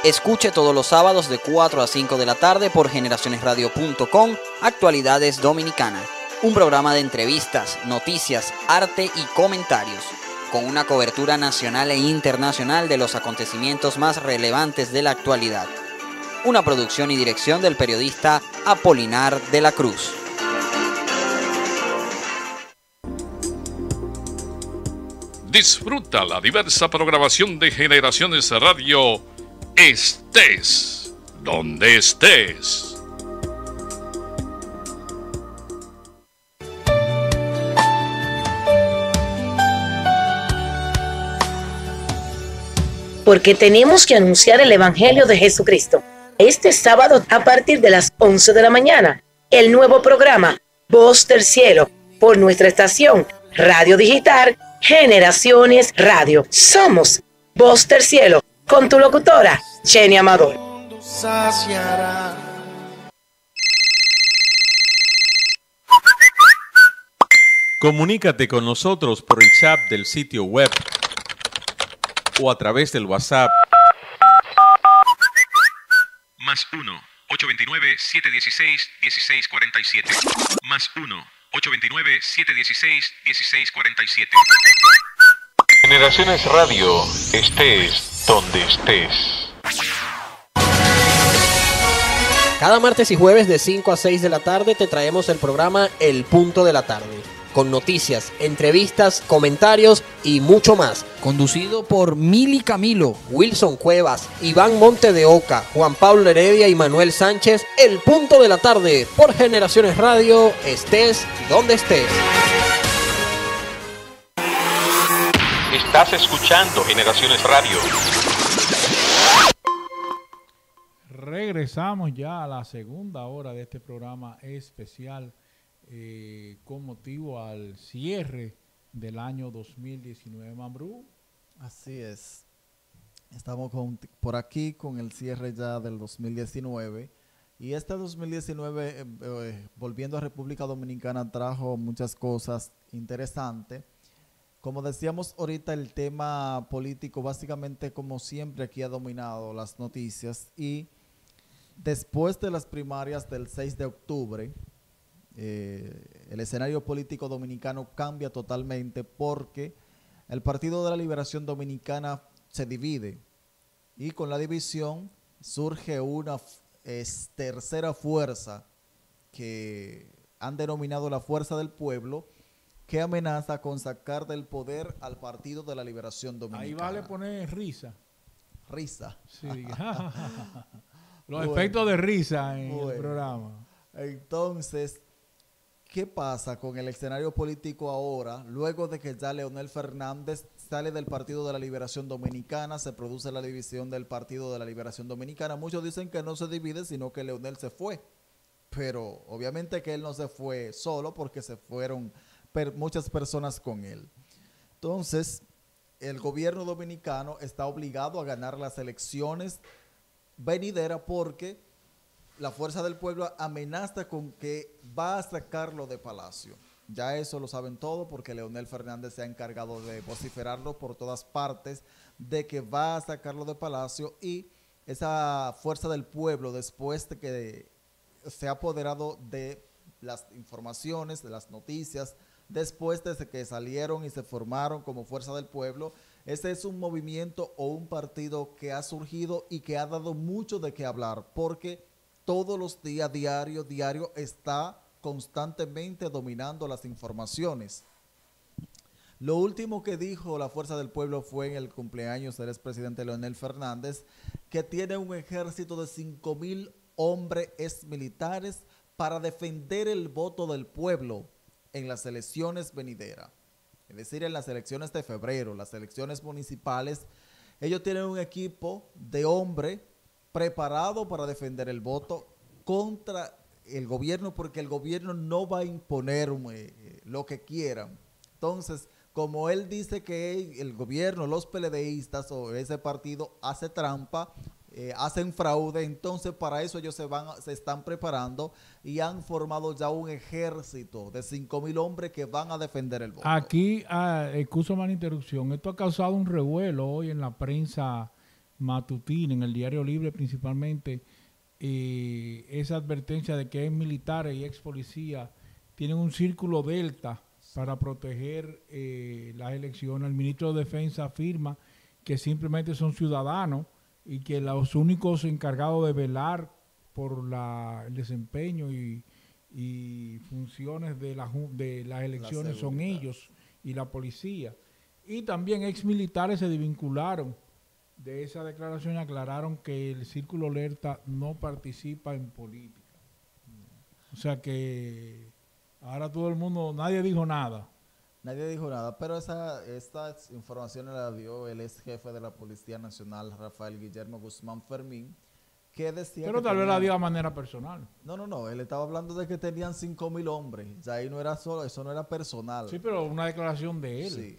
Escuche todos los sábados de 4 a 5 de la tarde por generacionesradio.com, Actualidades Dominicana. Un programa de entrevistas, noticias, arte y comentarios, con una cobertura nacional e internacional de los acontecimientos más relevantes de la actualidad. Una producción y dirección del periodista Apolinar de la Cruz. Disfruta la diversa programación de Generaciones Radio, estés donde estés. Porque tenemos que anunciar el Evangelio de Jesucristo. Este sábado a partir de las 11 de la mañana, el nuevo programa Voz del Cielo por nuestra estación Radio Digital Generaciones Radio. Somos Voz del Cielo con tu locutora Jenny Amador. Comunícate con nosotros por el chat del sitio web o a través del WhatsApp más 1-829-716-1647 más 1-829-716-1647. Generaciones Radio, estés donde estés. Cada martes y jueves de 5 a 6 de la tarde te traemos el programa El Punto de la Tarde, con noticias, entrevistas, comentarios y mucho más. Conducido por Mili Camilo, Wilson Cuevas, Iván Monte de Oca, Juan Pablo Heredia y Manuel Sánchez. El Punto de la Tarde por Generaciones Radio, estés donde estés. Estás escuchando Generaciones Radio. Regresamos ya a la segunda hora de este programa especial con motivo al cierre del año 2019, Mambrú. Así es. Estamos por aquí con el cierre ya del 2019. Y este 2019, volviendo a República Dominicana, trajo muchas cosas interesantes. Como decíamos ahorita, el tema político básicamente, como siempre, aquí ha dominado las noticias. Y después de las primarias del 6 de octubre, el escenario político dominicano cambia totalmente porque el Partido de la Liberación Dominicana se divide y con la división surge una tercera fuerza que han denominado la Fuerza del Pueblo, que amenaza con sacar del poder al Partido de la Liberación Dominicana. Ahí vale poner risa. Risa. Sí. Los efectos de risa en el programa. Entonces, ¿qué pasa con el escenario político ahora? Luego de que ya Leonel Fernández sale del Partido de la Liberación Dominicana, se produce la división del Partido de la Liberación Dominicana. Muchos dicen que no se divide, sino que Leonel se fue. Pero obviamente que él no se fue solo, porque se fueron muchas personas con él. Entonces, el gobierno dominicano está obligado a ganar las elecciones venideras porque la Fuerza del Pueblo amenaza con que va a sacarlo de Palacio. Ya eso lo saben todo porque Leonel Fernández se ha encargado de vociferarlo por todas partes de que va a sacarlo de Palacio, y esa Fuerza del Pueblo, después de que se ha apoderado de las informaciones, de las noticias, después de que salieron y se formaron como Fuerza del Pueblo, ese es un movimiento o un partido que ha surgido y que ha dado mucho de qué hablar, porque todos los días, diario, está constantemente dominando las informaciones. Lo último que dijo la Fuerza del Pueblo fue en el cumpleaños del expresidente Leonel Fernández, que tiene un ejército de 5,000 hombres exmilitares para defender el voto del pueblo en las elecciones venideras. Es decir, en las elecciones de febrero, las elecciones municipales, ellos tienen un equipo de hombres preparado para defender el voto contra el gobierno, porque el gobierno no va a imponer lo que quieran. Entonces, como él dice que el gobierno, los PLDistas o ese partido hace trampa, hacen fraude, entonces para eso ellos se están preparando y han formado ya un ejército de 5,000 hombres que van a defender el voto. Aquí, excuso mala interrupción, esto ha causado un revuelo hoy en la prensa matutina, en el Diario Libre principalmente, esa advertencia de que ex militares y ex policías tienen un círculo delta para proteger las elecciones. El ministro de Defensa afirma que simplemente son ciudadanos y que los únicos encargados de velar por el desempeño y funciones de las elecciones son ellos y la policía. Y también ex militares se desvincularon de esa declaración y aclararon que el Círculo Alerta no participa en política. O sea que ahora todo el mundo, nadie dijo nada. Nadie dijo nada, pero estas informaciones las dio el ex jefe de la Policía Nacional, Rafael Guillermo Guzmán Fermín, que decía pero que tal vez la dio de manera personal. No, él estaba hablando de que tenían 5,000 hombres, ya ahí no era solo, eso no era personal. Sí, pero una declaración de él. Sí,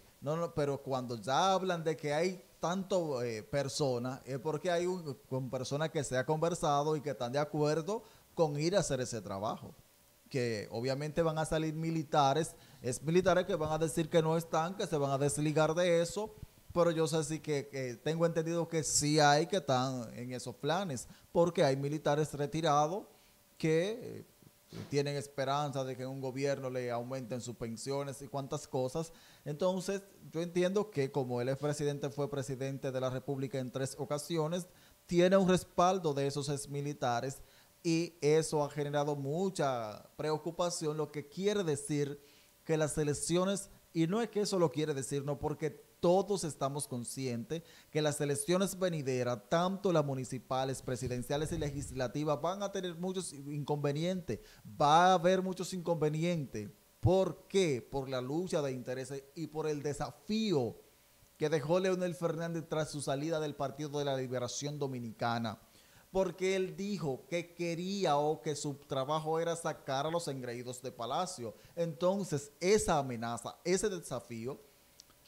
pero cuando ya hablan de que hay tanto personas, es porque hay con personas que se ha conversado y que están de acuerdo con ir a hacer ese trabajo. Que obviamente van a salir militares, es militares que van a decir que no están, que se van a desligar de eso, pero yo sé sí que tengo entendido que sí hay que están en esos planes, porque hay militares retirados que tienen esperanza de que un gobierno le aumenten sus pensiones y cuantas cosas. Entonces yo entiendo que como él fue presidente de la República en 3 ocasiones, tiene un respaldo de esos exmilitares. Y eso ha generado mucha preocupación, lo que quiere decir que las elecciones, y no es que eso lo quiere decir, no, porque todos estamos conscientes que las elecciones venideras, tanto las municipales, presidenciales y legislativas, van a tener muchos inconvenientes, va a haber muchos inconvenientes. ¿Por qué? Por la lucha de intereses y por el desafío que dejó Leonel Fernández tras su salida del Partido de la Liberación Dominicana. Porque él dijo que quería o que su trabajo era sacar a los engreídos de Palacio. Entonces, esa amenaza, ese desafío,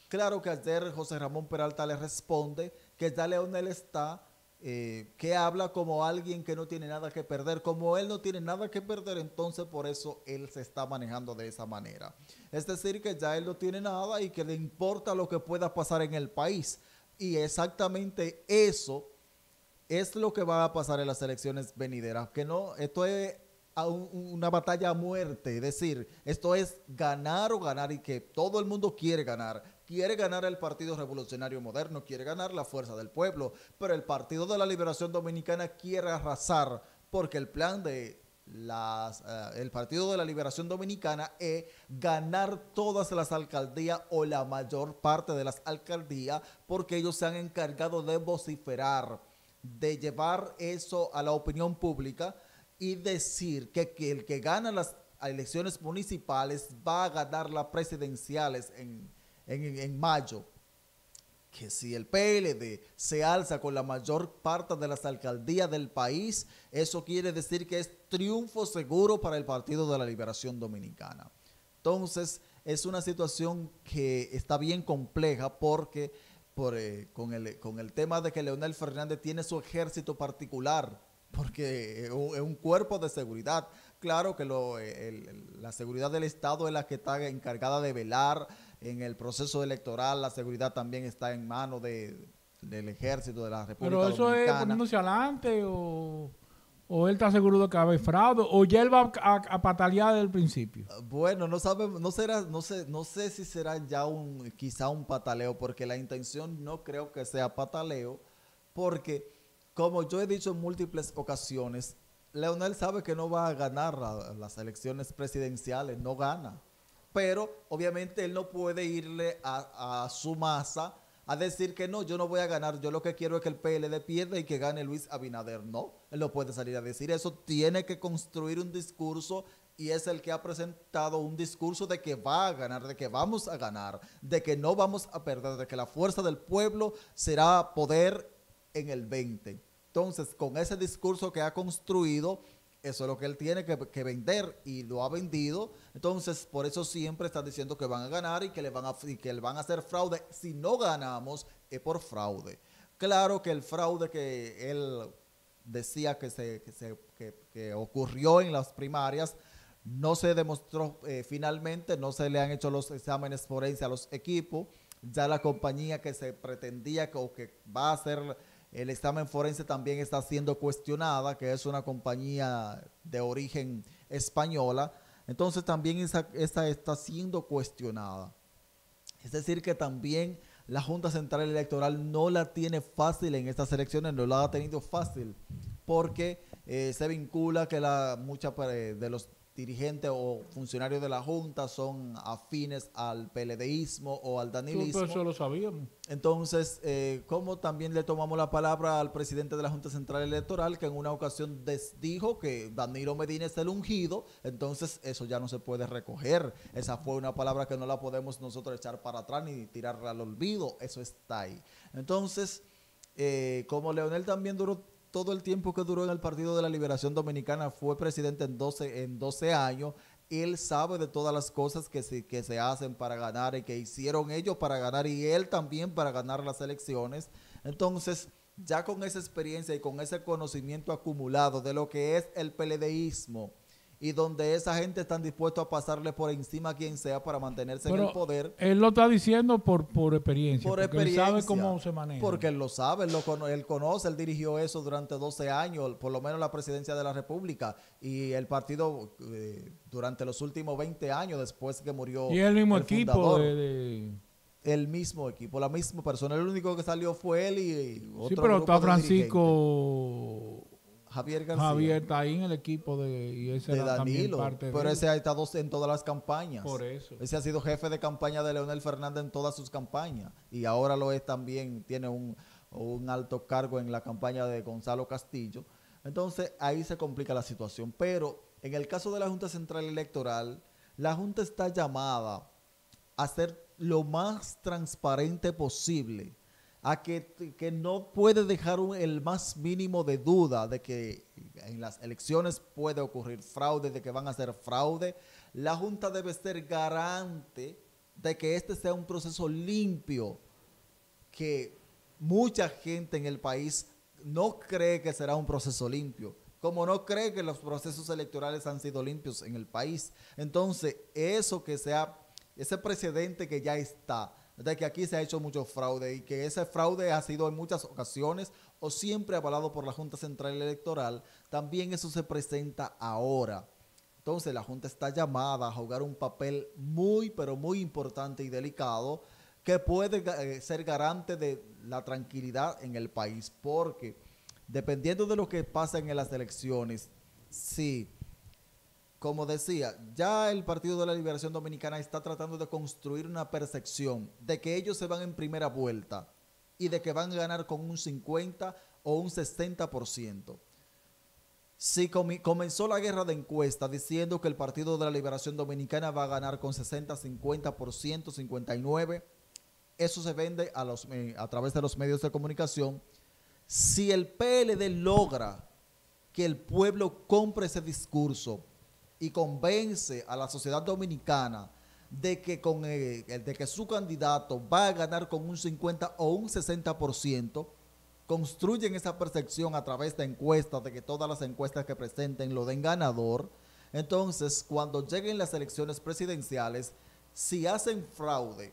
claro que ayer José Ramón Peralta le responde que ya Leonel está, que habla como alguien que no tiene nada que perder. Como él no tiene nada que perder, entonces por eso él se está manejando de esa manera. Es decir, que ya él no tiene nada y que le importa lo que pueda pasar en el país. Y exactamente eso es lo que va a pasar en las elecciones venideras, que no, esto es una batalla a muerte, es decir, esto es ganar o ganar y que todo el mundo quiere ganar el Partido Revolucionario Moderno, quiere ganar la Fuerza del Pueblo, pero el Partido de la Liberación Dominicana quiere arrasar porque el plan de el Partido de la Liberación Dominicana es ganar todas las alcaldías o la mayor parte de las alcaldías porque ellos se han encargado de vociferar, de llevar eso a la opinión pública y decir que el que gana las elecciones municipales va a ganar las presidenciales en mayo. Que si el PLD se alza con la mayor parte de las alcaldías del país, eso quiere decir que es triunfo seguro para el Partido de la Liberación Dominicana. Entonces, es una situación que está bien compleja porque con el tema de que Leonel Fernández tiene su ejército particular, porque es un cuerpo de seguridad. Claro que la seguridad del Estado es la que está encargada de velar en el proceso electoral, la seguridad también está en manos del ejército de la República Dominicana. Pero eso es poniéndose adelante o él está seguro de que va a haber fraude o ya él va a patalear desde el principio. Bueno, no sabemos, no sé si será ya quizá un pataleo, porque la intención no creo que sea pataleo, porque como yo he dicho en múltiples ocasiones, Leonel sabe que no va a ganar las elecciones presidenciales, no gana. Pero obviamente él no puede irle a su masa a decir que no, yo no voy a ganar, yo lo que quiero es que el PLD pierda y que gane Luis Abinader. No, él no puede salir a decir eso, tiene que construir un discurso y es el que ha presentado un discurso de que va a ganar, de que vamos a ganar, de que no vamos a perder, de que la fuerza del pueblo será poder en el 20. Entonces, con ese discurso que ha construido, eso es lo que él tiene que vender y lo ha vendido. Entonces, por eso siempre están diciendo que van a ganar y que le van a hacer fraude. Si no ganamos, es por fraude. Claro que el fraude que él decía que ocurrió en las primarias no se demostró finalmente, no se le han hecho los exámenes forenses a los equipos. Ya la compañía que se pretendía que va a hacer el examen forense también está siendo cuestionada, que es una compañía de origen española. Entonces también esa está siendo cuestionada. Es decir, que también la Junta Central Electoral no la tiene fácil en estas elecciones, no la ha tenido fácil, porque se vincula que muchas de los dirigentes o funcionarios de la Junta son afines al PLDismo o al danilismo. Eso lo sabíamos. Entonces, como también le tomamos la palabra al presidente de la Junta Central Electoral, que en una ocasión dijo que Danilo Medina es el ungido, entonces eso ya no se puede recoger. Esa fue una palabra que no la podemos nosotros echar para atrás ni tirarla al olvido, eso está ahí. Entonces, como Leonel también duró todo el tiempo que duró en el Partido de la Liberación Dominicana, fue presidente en 12 años, él sabe de todas las cosas que se hacen para ganar y que hicieron ellos para ganar y él también para ganar las elecciones. Entonces, ya con esa experiencia y con ese conocimiento acumulado de lo que es el PLDismo y donde esa gente está dispuesta a pasarle por encima a quien sea para mantenerse en el poder. Él lo está diciendo por experiencia, por porque experiencia, él sabe cómo se maneja. Porque él lo sabe, él conoce, él dirigió eso durante 12 años, por lo menos la presidencia de la República, y el partido durante los últimos 20 años después que murió. Y el mismo equipo fundador, el mismo equipo, la misma persona. El único que salió fue él y otro. Sí, pero está Francisco Javier García. Javier está ahí en el equipo y ese de era Danilo, parte pero de ese ha estado en todas las campañas. Por eso. Ese ha sido jefe de campaña de Leonel Fernández en todas sus campañas y ahora lo es también, tiene un alto cargo en la campaña de Gonzalo Castillo. Entonces ahí se complica la situación, pero en el caso de la Junta Central Electoral, la Junta está llamada a ser lo más transparente posible, a que no puede dejar el más mínimo de duda de que en las elecciones puede ocurrir fraude, de que van a hacer fraude. La Junta debe ser garante de que este sea un proceso limpio, que mucha gente en el país no cree que será un proceso limpio, como no cree que los procesos electorales han sido limpios en el país. Entonces, ese precedente que ya está, de que aquí se ha hecho mucho fraude y que ese fraude ha sido en muchas ocasiones o siempre avalado por la Junta Central Electoral, también eso se presenta ahora. Entonces la Junta está llamada a jugar un papel muy, pero muy importante y delicado que puede ser garante de la tranquilidad en el país, porque dependiendo de lo que pasa en las elecciones, sí, como decía, ya el Partido de la Liberación Dominicana está tratando de construir una percepción de que ellos se van en primera vuelta y de que van a ganar con un 50 o un 60%. Si comenzó la guerra de encuestas diciendo que el Partido de la Liberación Dominicana va a ganar con 60, 50%, 59%, eso se vende a través de los medios de comunicación. Si el PLD logra que el pueblo compre ese discurso y convence a la sociedad dominicana de que su candidato va a ganar con un 50 o un 60%, construyen esa percepción a través de encuestas, de que todas las encuestas que presenten lo den ganador. Entonces, cuando lleguen las elecciones presidenciales, si hacen fraude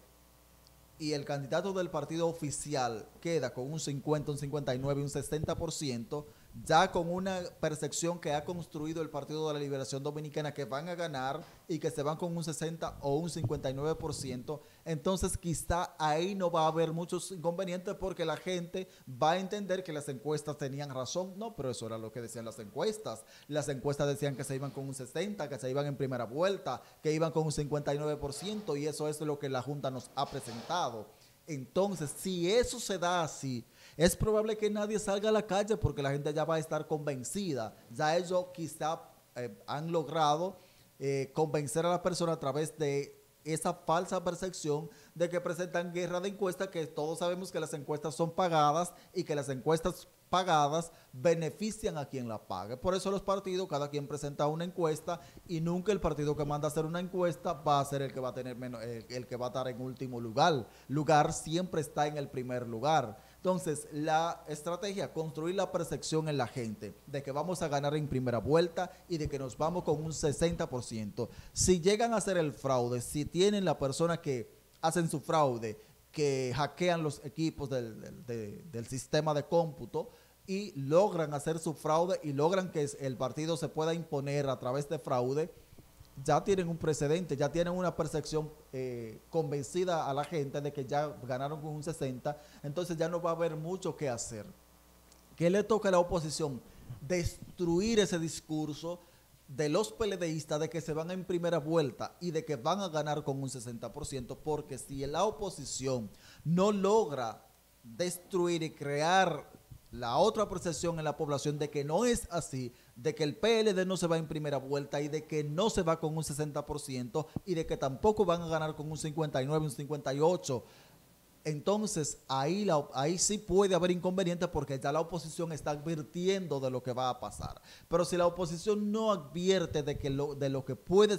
y el candidato del partido oficial queda con un 50, un 59, un 60%, ya con una percepción que ha construido el Partido de la Liberación Dominicana, que van a ganar y que se van con un 60 o un 59%, entonces quizá ahí no va a haber muchos inconvenientes porque la gente va a entender que las encuestas tenían razón. No, pero eso era lo que decían las encuestas. Las encuestas decían que se iban con un 60, que se iban en primera vuelta, que iban con un 59%, y eso es lo que la Junta nos ha presentado. Entonces, si eso se da así, es probable que nadie salga a la calle porque la gente ya va a estar convencida. Ya ellos quizá han logrado convencer a la persona a través de esa falsa percepción de que presentan guerra de encuestas, que todos sabemos que las encuestas son pagadas y que las encuestas pagadas benefician a quien la pague. Por eso los partidos, cada quien presenta una encuesta y nunca el partido que manda a hacer una encuesta va a ser el que va a tener menos, el que va a estar en último lugar siempre está en el primer lugar. Entonces, la estrategia, construir la percepción en la gente de que vamos a ganar en primera vuelta y de que nos vamos con un 60%. Si llegan a hacer el fraude, si tienen la persona que hacen su fraude, que hackean los equipos del sistema de cómputo y logran hacer su fraude y logran que el partido se pueda imponer a través de fraude, ya tienen un precedente, ya tienen una percepción convencida a la gente de que ya ganaron con un 60%, entonces ya no va a haber mucho que hacer. ¿Qué le toca a la oposición? Destruir ese discurso de los PLDistas de que se van en primera vuelta y de que van a ganar con un 60%, porque si la oposición no logra destruir y crear la otra percepción en la población de que no es así, de que el PLD no se va en primera vuelta y de que no se va con un 60% y de que tampoco van a ganar con un 59, un 58%, entonces ahí sí puede haber inconvenientes porque ya la oposición está advirtiendo de lo que va a pasar. Pero si la oposición no advierte de lo que puede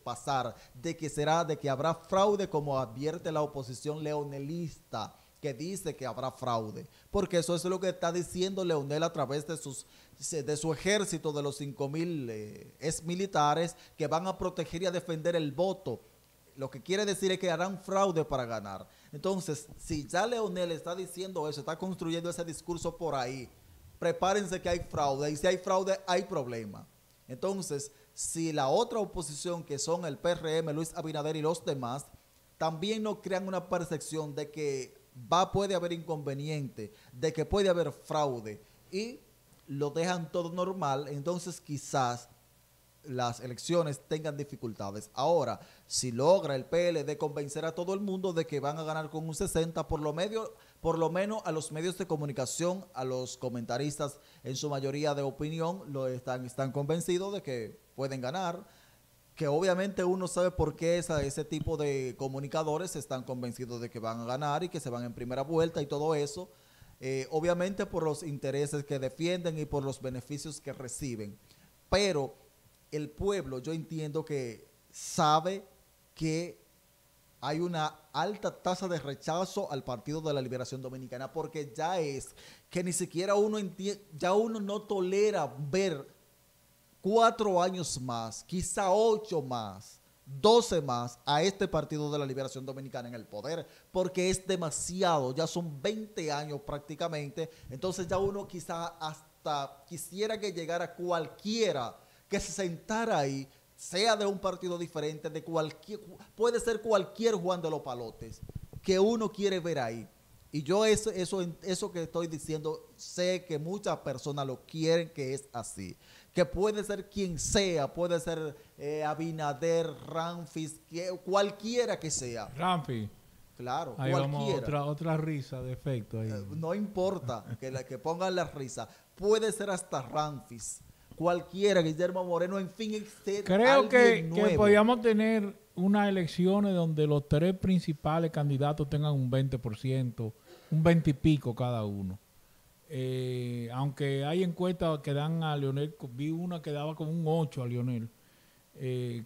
pasar, de que habrá fraude, como advierte la oposición leonelista, que dice que habrá fraude, porque eso es lo que está diciendo Leonel a través de su ejército de los 5,000 exmilitares que van a proteger y a defender el voto. Lo que quiere decir es que harán fraude para ganar. Entonces, si ya Leonel está diciendo eso, está construyendo ese discurso por ahí, prepárense que hay fraude, y si hay fraude, hay problema. Entonces, si la otra oposición, que son el PRM, Luis Abinader y los demás, también no crean una percepción de que puede haber inconveniente, de que puede haber fraude, y lo dejan todo normal, entonces quizás las elecciones tengan dificultades. Ahora, si logra el PLD convencer a todo el mundo de que van a ganar con un 60%, por lo menos a los medios de comunicación, a los comentaristas en su mayoría de opinión, están convencidos de que pueden ganar, que obviamente uno sabe por qué ese tipo de comunicadores están convencidos de que van a ganar y que se van en primera vuelta y todo eso, obviamente por los intereses que defienden y por los beneficios que reciben. Pero el pueblo, yo entiendo que sabe que hay una alta tasa de rechazo al Partido de la Liberación Dominicana, porque ya es que ni siquiera ya uno no tolera ver 4 años más, quizá 8 más, 12 más a este Partido de la Liberación Dominicana en el poder, porque es demasiado, ya son 20 años prácticamente. Entonces ya uno quizá hasta quisiera que llegara cualquiera que se sentara ahí, sea de un partido diferente, puede ser cualquier Juan de los Palotes, que uno quiere ver ahí. Y yo eso que estoy diciendo, sé que muchas personas lo quieren, que es así. Que puede ser quien sea, puede ser Abinader, Ramfis, cualquiera que sea. Ramfis. Claro, ahí cualquiera. Vamos otra risa de efecto ahí. No importa que pongan la risa. Puede ser hasta Ramfis. Cualquiera, Guillermo Moreno, en fin. Creo que podríamos tener unas elecciones donde los 3 principales candidatos tengan un 20%, un 20 y pico cada uno. Aunque hay encuestas que dan a Leonel, vi una que daba como un 8 a Leonel.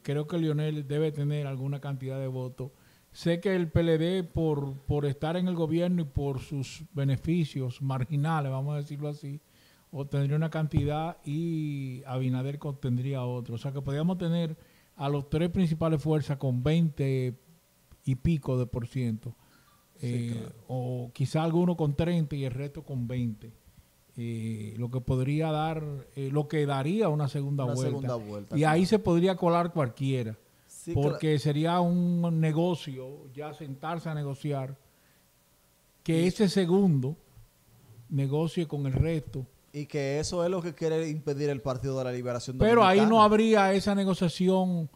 Creo que Leonel debe tener alguna cantidad de votos. Sé que el PLD, por estar en el gobierno y por sus beneficios marginales, vamos a decirlo así, obtendría una cantidad y Abinader obtendría otro. O sea que podríamos tener a los 3 principales fuerzas con 20 y pico de %. Sí, claro. O quizá alguno con 30 y el resto con 20. lo que podría dar, lo que daría una segunda Una vuelta. segunda vuelta, Y claro. ahí se podría colar cualquiera. Sí, Porque sería un negocio, ya sentarse a negociar, que ese segundo negocie con el resto. y que eso es lo que quiere impedir el Partido de la Liberación Pero ahí Dominicana. no habría esa negociación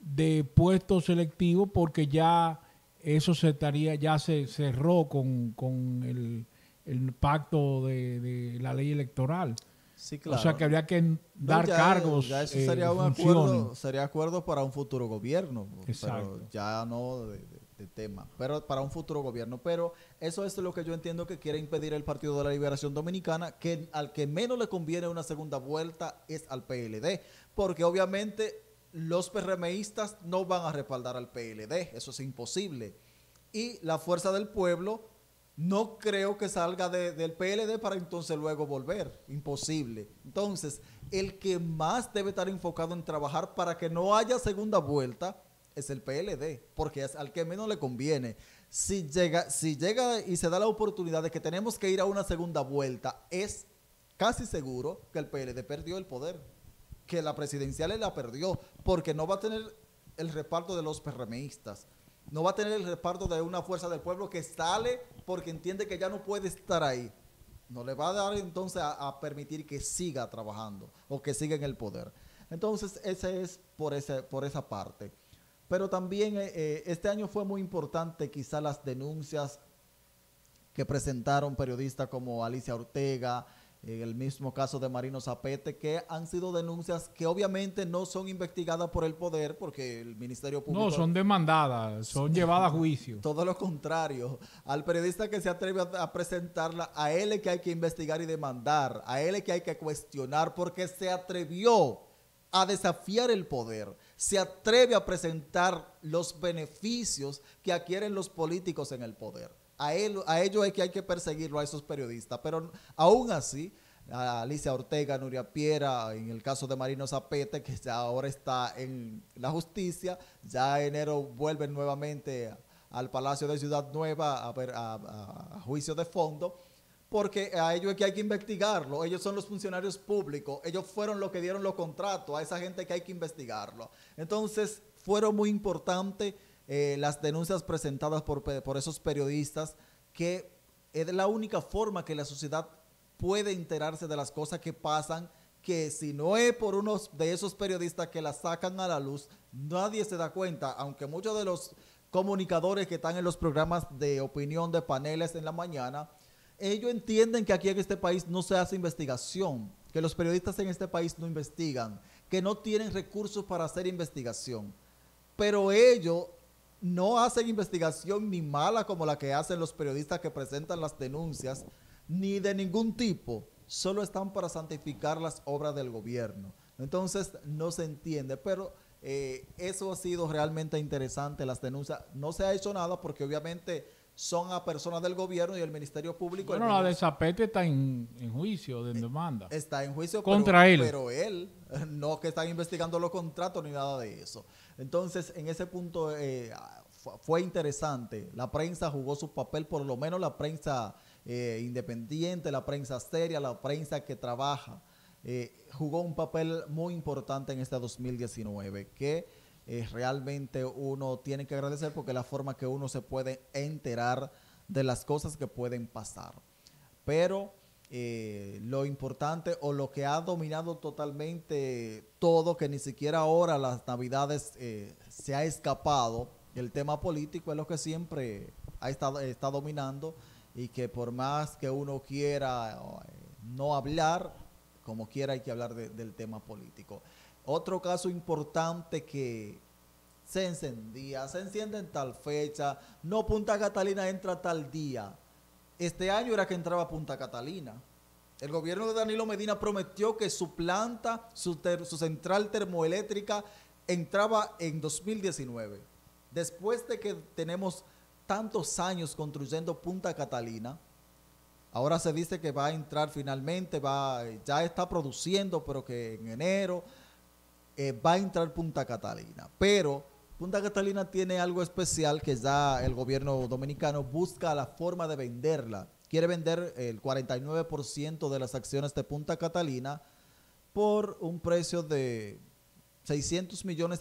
de puestos selectivos porque ya eso ya se cerró con el pacto de la ley electoral. Sí, claro. O sea que habría que No, dar cargos. Ya eso sería un funcionen. acuerdo, sería acuerdo para un futuro gobierno. Exacto. Pero ya no de tema. Pero para un futuro gobierno. Pero eso es lo que yo entiendo que quiere impedir el Partido de la Liberación Dominicana, que al que menos le conviene una segunda vuelta es al PLD. Porque obviamente los PRMistas no van a respaldar al PLD. Eso es imposible. Y la Fuerza del Pueblo no creo que salga del PLD para entonces luego volver. Imposible. Entonces, el que más debe estar enfocado en trabajar para que no haya segunda vuelta es el PLD, porque es al que menos le conviene. Si llega y se da la oportunidad de que tenemos que ir a una segunda vuelta, es casi seguro que el PLD perdió el poder, que la presidencial él la perdió, porque no va a tener el respaldo de los PRMistas. No va a tener el respaldo de una Fuerza del Pueblo que sale porque entiende que ya no puede estar ahí. No le va a dar entonces a permitir que siga trabajando o que siga en el poder. Entonces, ese es por esa parte. Pero también este año fue muy importante quizá las denuncias que presentaron periodistas como Alicia Ortega, el mismo caso de Marino Zapete, que han sido denuncias que obviamente no son investigadas por el poder, porque el Ministerio Público... No, son demandadas, son llevadas a juicio. Todo lo contrario. Al periodista que se atreve a presentarla, a él es que hay que investigar y demandar, a él es que hay que cuestionar, porque se atrevió a desafiar el poder, se atreve a presentar los beneficios que adquieren los políticos en el poder. A ellos es que hay que perseguirlo, a esos periodistas. Pero aún así, a Alicia Ortega, Nuria Piera, en el caso de Marino Zapete, que ya ahora está en la justicia, ya en enero vuelven nuevamente al Palacio de Ciudad Nueva a juicio de fondo, porque a ellos es que hay que investigarlo. Ellos son los funcionarios públicos, ellos fueron los que dieron los contratos, a esa gente que hay que investigarlo. Entonces, fueron muy importantes las denuncias presentadas por esos periodistas, que es la única forma que la sociedad puede enterarse de las cosas que pasan, que si no es por unos de esos periodistas que las sacan a la luz, nadie se da cuenta, aunque muchos de los comunicadores que están en los programas de opinión de paneles en la mañana, ellos entienden que aquí en este país no se hace investigación, que los periodistas en este país no investigan, que no tienen recursos para hacer investigación, pero ellos no hacen investigación ni mala como la que hacen los periodistas que presentan las denuncias, ni de ningún tipo, solo están para santificar las obras del gobierno. Entonces no se entiende, pero eso ha sido realmente interesante, las denuncias. No se ha hecho nada porque obviamente son a personas del gobierno y el Ministerio Público. Bueno, la de Zapete está en juicio, de demanda. Está en juicio contra él. Pero él, no que están investigando los contratos ni nada de eso. Entonces, en ese punto fue interesante. La prensa jugó su papel, por lo menos la prensa independiente, la prensa seria, la prensa que trabaja, jugó un papel muy importante en este 2019, que realmente uno tiene que agradecer porque es la forma que uno se puede enterar de las cosas que pueden pasar. Pero lo importante o lo que ha dominado totalmente todo, que ni siquiera ahora las navidades se ha escapado, el tema político es lo que siempre está dominando, y que por más que uno quiera no hablar, como quiera hay que hablar del tema político. Otro caso importante que se enciende en tal fecha, no, Punta Catalina entra tal día. Este año era que entraba Punta Catalina. El gobierno de Danilo Medina prometió que su planta, su central termoeléctrica entraba en 2019. Después de que tenemos tantos años construyendo Punta Catalina, ahora se dice que va a entrar finalmente, ya está produciendo, pero que en enero va a entrar Punta Catalina. Pero Punta Catalina tiene algo especial, que ya el gobierno dominicano busca la forma de venderla, quiere vender el 49% de las acciones de Punta Catalina por un precio de $600 millones,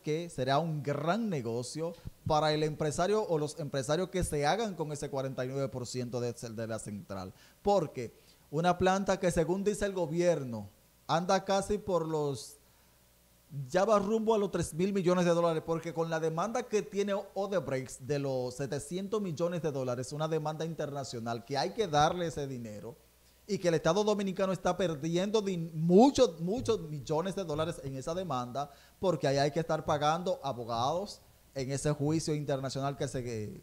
que será un gran negocio para el empresario o los empresarios que se hagan con ese 49% de la central. Porque una planta que, según dice el gobierno, anda casi por los... ya va rumbo a los $3,000 millones, porque con la demanda que tiene Odebrecht de los $700 millones, una demanda internacional que hay que darle ese dinero, y que el Estado Dominicano está perdiendo muchos millones de dólares en esa demanda, porque ahí hay que estar pagando abogados en ese juicio internacional que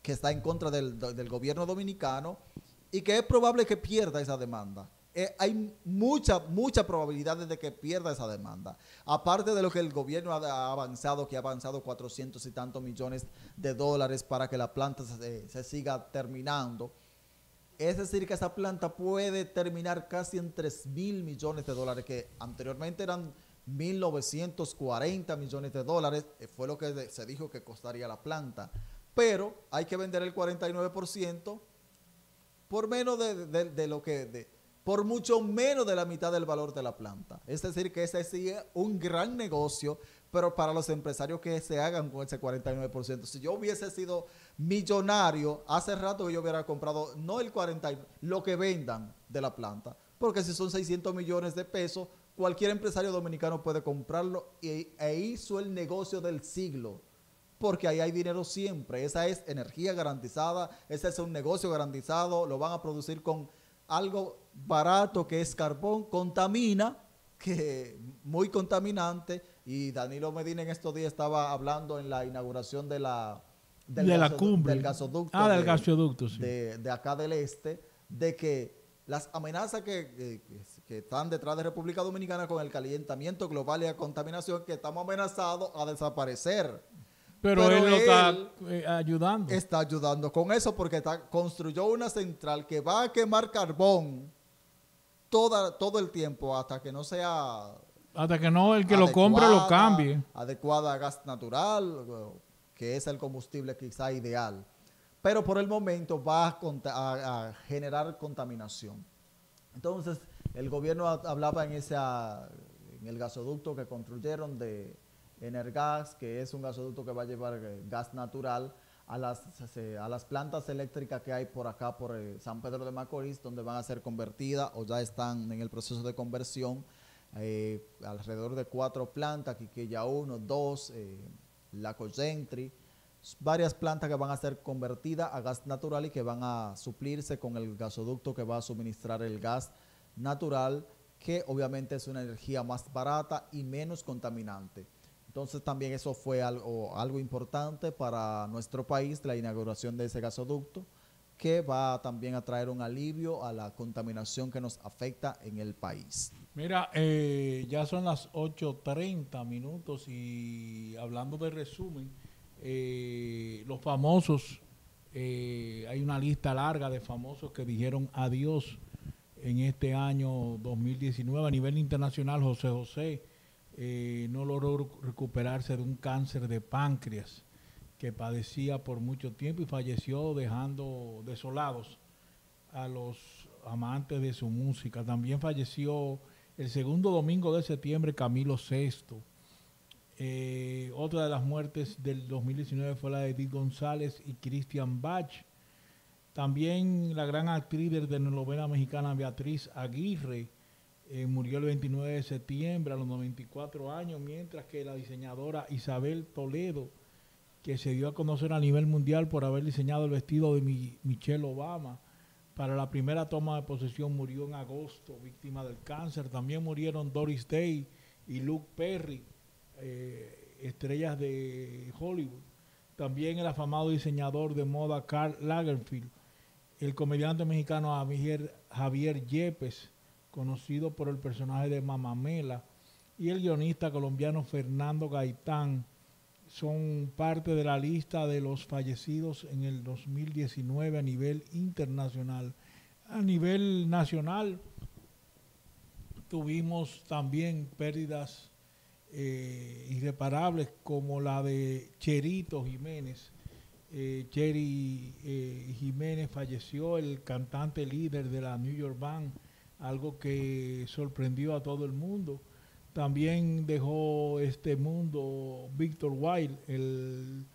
está en contra del gobierno dominicano, y que es probable que pierda esa demanda. Hay mucha probabilidad de que pierda esa demanda. Aparte de lo que el gobierno ha avanzado, que ha avanzado 400 y tantos millones de dólares para que la planta se siga terminando. Es decir, que esa planta puede terminar casi en $3,000 millones, que anteriormente eran 1.940 millones de dólares, fue lo que se dijo que costaría la planta. Pero hay que vender el 49% por menos por mucho menos de la mitad del valor de la planta. Es decir, que ese sí es un gran negocio, pero para los empresarios que se hagan con ese 49%. Si yo hubiese sido millonario, hace rato que yo hubiera comprado, no el 49%, lo que vendan de la planta. Porque si son $600 millones, cualquier empresario dominicano puede comprarlo e hizo el negocio del siglo. Porque ahí hay dinero siempre. Esa es energía garantizada, ese es un negocio garantizado, lo van a producir con algo barato que es carbón, contamina, que muy contaminante, y Danilo Medina en estos días estaba hablando en la inauguración del gasoducto, del gasoducto, sí, de acá del este, de que las amenazas que están detrás de República Dominicana con el calentamiento global y la contaminación, que estamos amenazados a desaparecer. Pero él lo está ayudando. Está ayudando con eso, porque construyó una central que va a quemar carbón todo el tiempo hasta que no sea... Hasta que no el que lo compre lo cambie. Adecuada a gas natural, que es el combustible quizá ideal. Pero por el momento va a generar contaminación. Entonces, el gobierno hablaba en el gasoducto que construyeron de Energas, que es un gasoducto que va a llevar gas natural a las plantas eléctricas que hay por acá, por San Pedro de Macorís, donde van a ser convertidas o ya están en el proceso de conversión, alrededor de 4 plantas, Quiqueya 1, 2, La Coyentri, varias plantas que van a ser convertidas a gas natural y que van a suplirse con el gasoducto que va a suministrar el gas natural, que obviamente es una energía más barata y menos contaminante. Entonces también eso fue algo importante para nuestro país, la inauguración de ese gasoducto, que va también a traer un alivio a la contaminación que nos afecta en el país. Mira, ya son las 8:30 minutos y hablando de resumen, los famosos, hay una lista larga de famosos que dijeron adiós en este año 2019 a nivel internacional. José José no logró recuperarse de un cáncer de páncreas que padecía por mucho tiempo y falleció, dejando desolados a los amantes de su música. También falleció el segundo domingo de septiembre Camilo Sesto. Otra de las muertes del 2019 fue la de Edith González y Christian Bach. También la gran actriz de telenovela mexicana Beatriz Aguirre murió el 29 de septiembre a los 94 años, mientras que la diseñadora Isabel Toledo, que se dio a conocer a nivel mundial por haber diseñado el vestido de Michelle Obama para la primera toma de posesión, murió en agosto, víctima del cáncer. También murieron Doris Day y Luke Perry, estrellas de Hollywood. También el afamado diseñador de moda Karl Lagerfeld, el comediante mexicano Javier Yepes, conocido por el personaje de Mamamela, y el guionista colombiano Fernando Gaitán, son parte de la lista de los fallecidos en el 2019 a nivel internacional. A nivel nacional tuvimos también pérdidas irreparables, como la de Cherito Jiménez, Jerry Jiménez falleció, el cantante líder de la New York Band, algo que sorprendió a todo el mundo. También dejó este mundo Víctor Wilde, el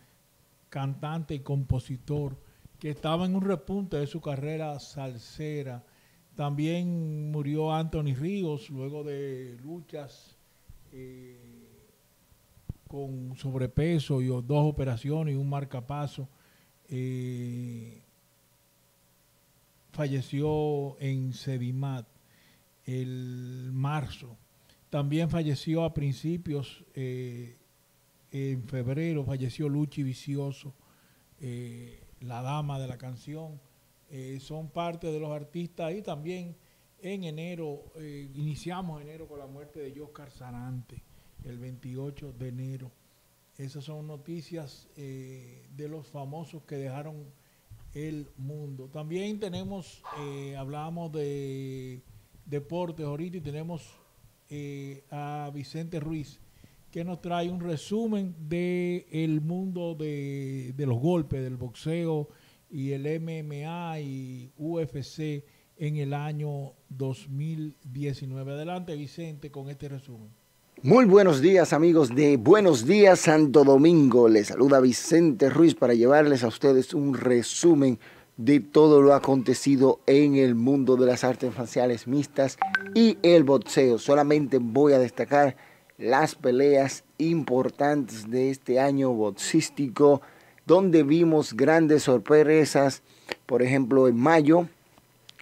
cantante y compositor, que estaba en un repunte de su carrera salsera. También murió Anthony Ríos luego de luchas con sobrepeso y 2 operaciones y un marcapaso. Falleció en Sedimat el marzo. También falleció a principios, en febrero, falleció Luchi Vicioso, la dama de la canción. Son parte de los artistas. Y también en enero, iniciamos enero con la muerte de Oscar Sarante, el 28 de enero. Esas son noticias de los famosos que dejaron el mundo. También tenemos, hablábamos de deportes ahorita, y tenemos a Vicente Ruiz, que nos trae un resumen del mundo de los golpes, del boxeo y el MMA y UFC en el año 2019. Adelante, Vicente, con este resumen. Muy buenos días, amigos de Buenos Días Santo Domingo. Les saluda Vicente Ruiz para llevarles a ustedes un resumen de todo lo acontecido en el mundo de las artes marciales mixtas y el boxeo. Solamente voy a destacar las peleas importantes de este año boxístico, donde vimos grandes sorpresas. Por ejemplo, en mayo,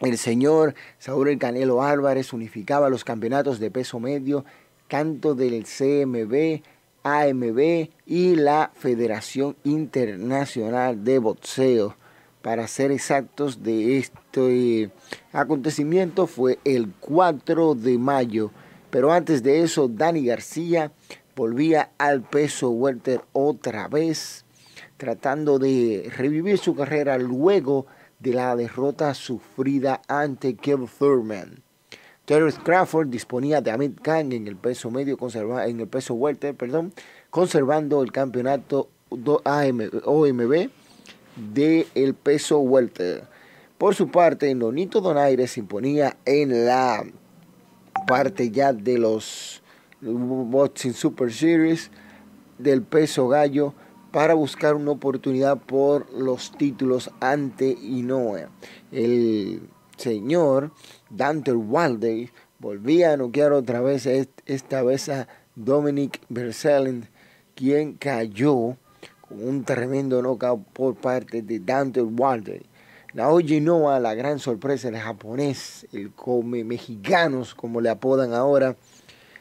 el señor Saúl El Canelo Álvarez unificaba los campeonatos de peso medio, tanto del CMB, AMB y la Federación Internacional de Boxeo. Para ser exactos, de este acontecimiento fue el 4 de mayo. Pero antes de eso, Dani García volvía al peso welter otra vez, tratando de revivir su carrera luego de la derrota sufrida ante Kell Thurman. Terence Crawford disponía de Amir Khan en el peso medio, en el peso welter, conservando el campeonato OMB del peso welter. Por su parte, Nonito Donaire se imponía en la parte ya de los Boxing Super Series del peso gallo para buscar una oportunidad por los títulos ante Inoue. El señor Dante Wilder volvía a noquear otra vez, esta vez a Dominic Berselin, quien cayó con un tremendo knockout por parte de Dante Wilder. Naoya Inoue, la gran sorpresa del japonés, el come mexicanos como le apodan ahora,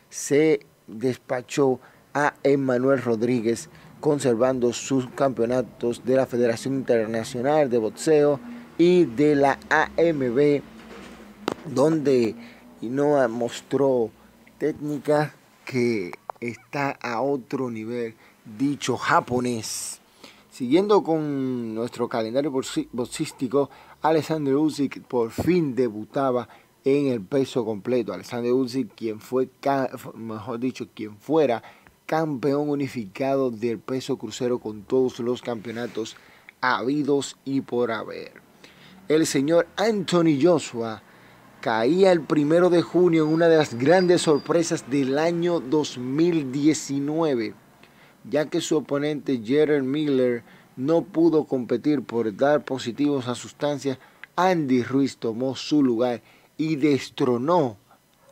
se despachó a Emmanuel Rodríguez, conservando sus campeonatos de la Federación Internacional de Boxeo y de la AMB, donde Inoue mostró técnica que está a otro nivel, dicho japonés. Siguiendo con nuestro calendario boxístico, Alexander Usyk por fin debutaba en el peso completo. Alexander Usyk, quien fuera campeón unificado del peso crucero con todos los campeonatos habidos y por haber. El señor Anthony Joshua caía el 1 de junio en una de las grandes sorpresas del año 2019, ya que su oponente Jarrell Miller no pudo competir por dar positivos a sustancias. Andy Ruiz tomó su lugar y destronó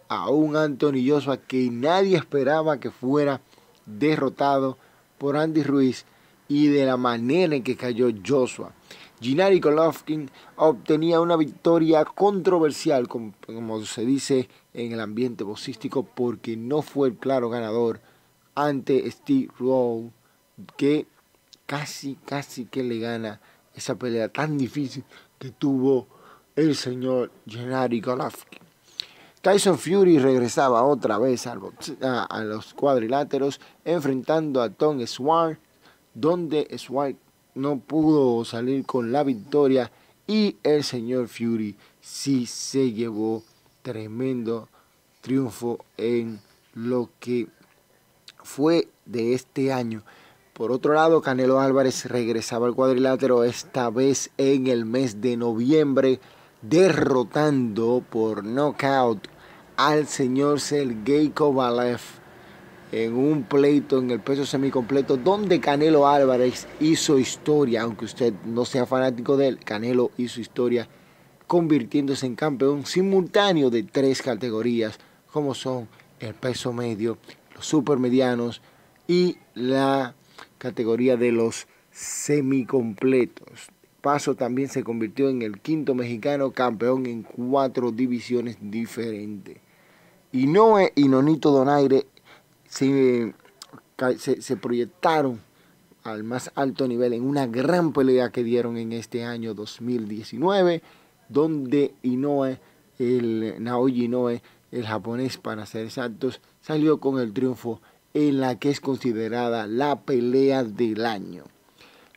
a un Anthony Joshua que nadie esperaba que fuera derrotado por Andy Ruiz, y de la manera en que cayó Joshua. Gennady Golovkin obtenía una victoria controversial, como se dice en el ambiente boxístico, porque no fue el claro ganador ante Steve Rowe, que casi que le gana esa pelea tan difícil que tuvo el señor Gennady Golovkin. Tyson Fury regresaba otra vez a los cuadriláteros, enfrentando a Tom Swartz, donde Swartz no pudo salir con la victoria, y el señor Fury sí se llevó tremendo triunfo en lo que fue de este año. Por otro lado, Canelo Álvarez regresaba al cuadrilátero, esta vez en el mes de noviembre, derrotando por nocaut al señor Sergey Kovalev en un pleito en el peso semicompleto donde Canelo Álvarez hizo historia. Aunque usted no sea fanático de él, Canelo hizo historia convirtiéndose en campeón simultáneo de 3 categorías, como son el peso medio, los supermedianos y la categoría de los semicompletos. Paso también se convirtió en el 5º mexicano campeón en 4 divisiones diferentes. Inoue y Nonito Donaire se proyectaron al más alto nivel en una gran pelea que dieron en este año 2019, donde Naoya Inoue, el japonés para ser exactos, salió con el triunfo en la que es considerada la pelea del año.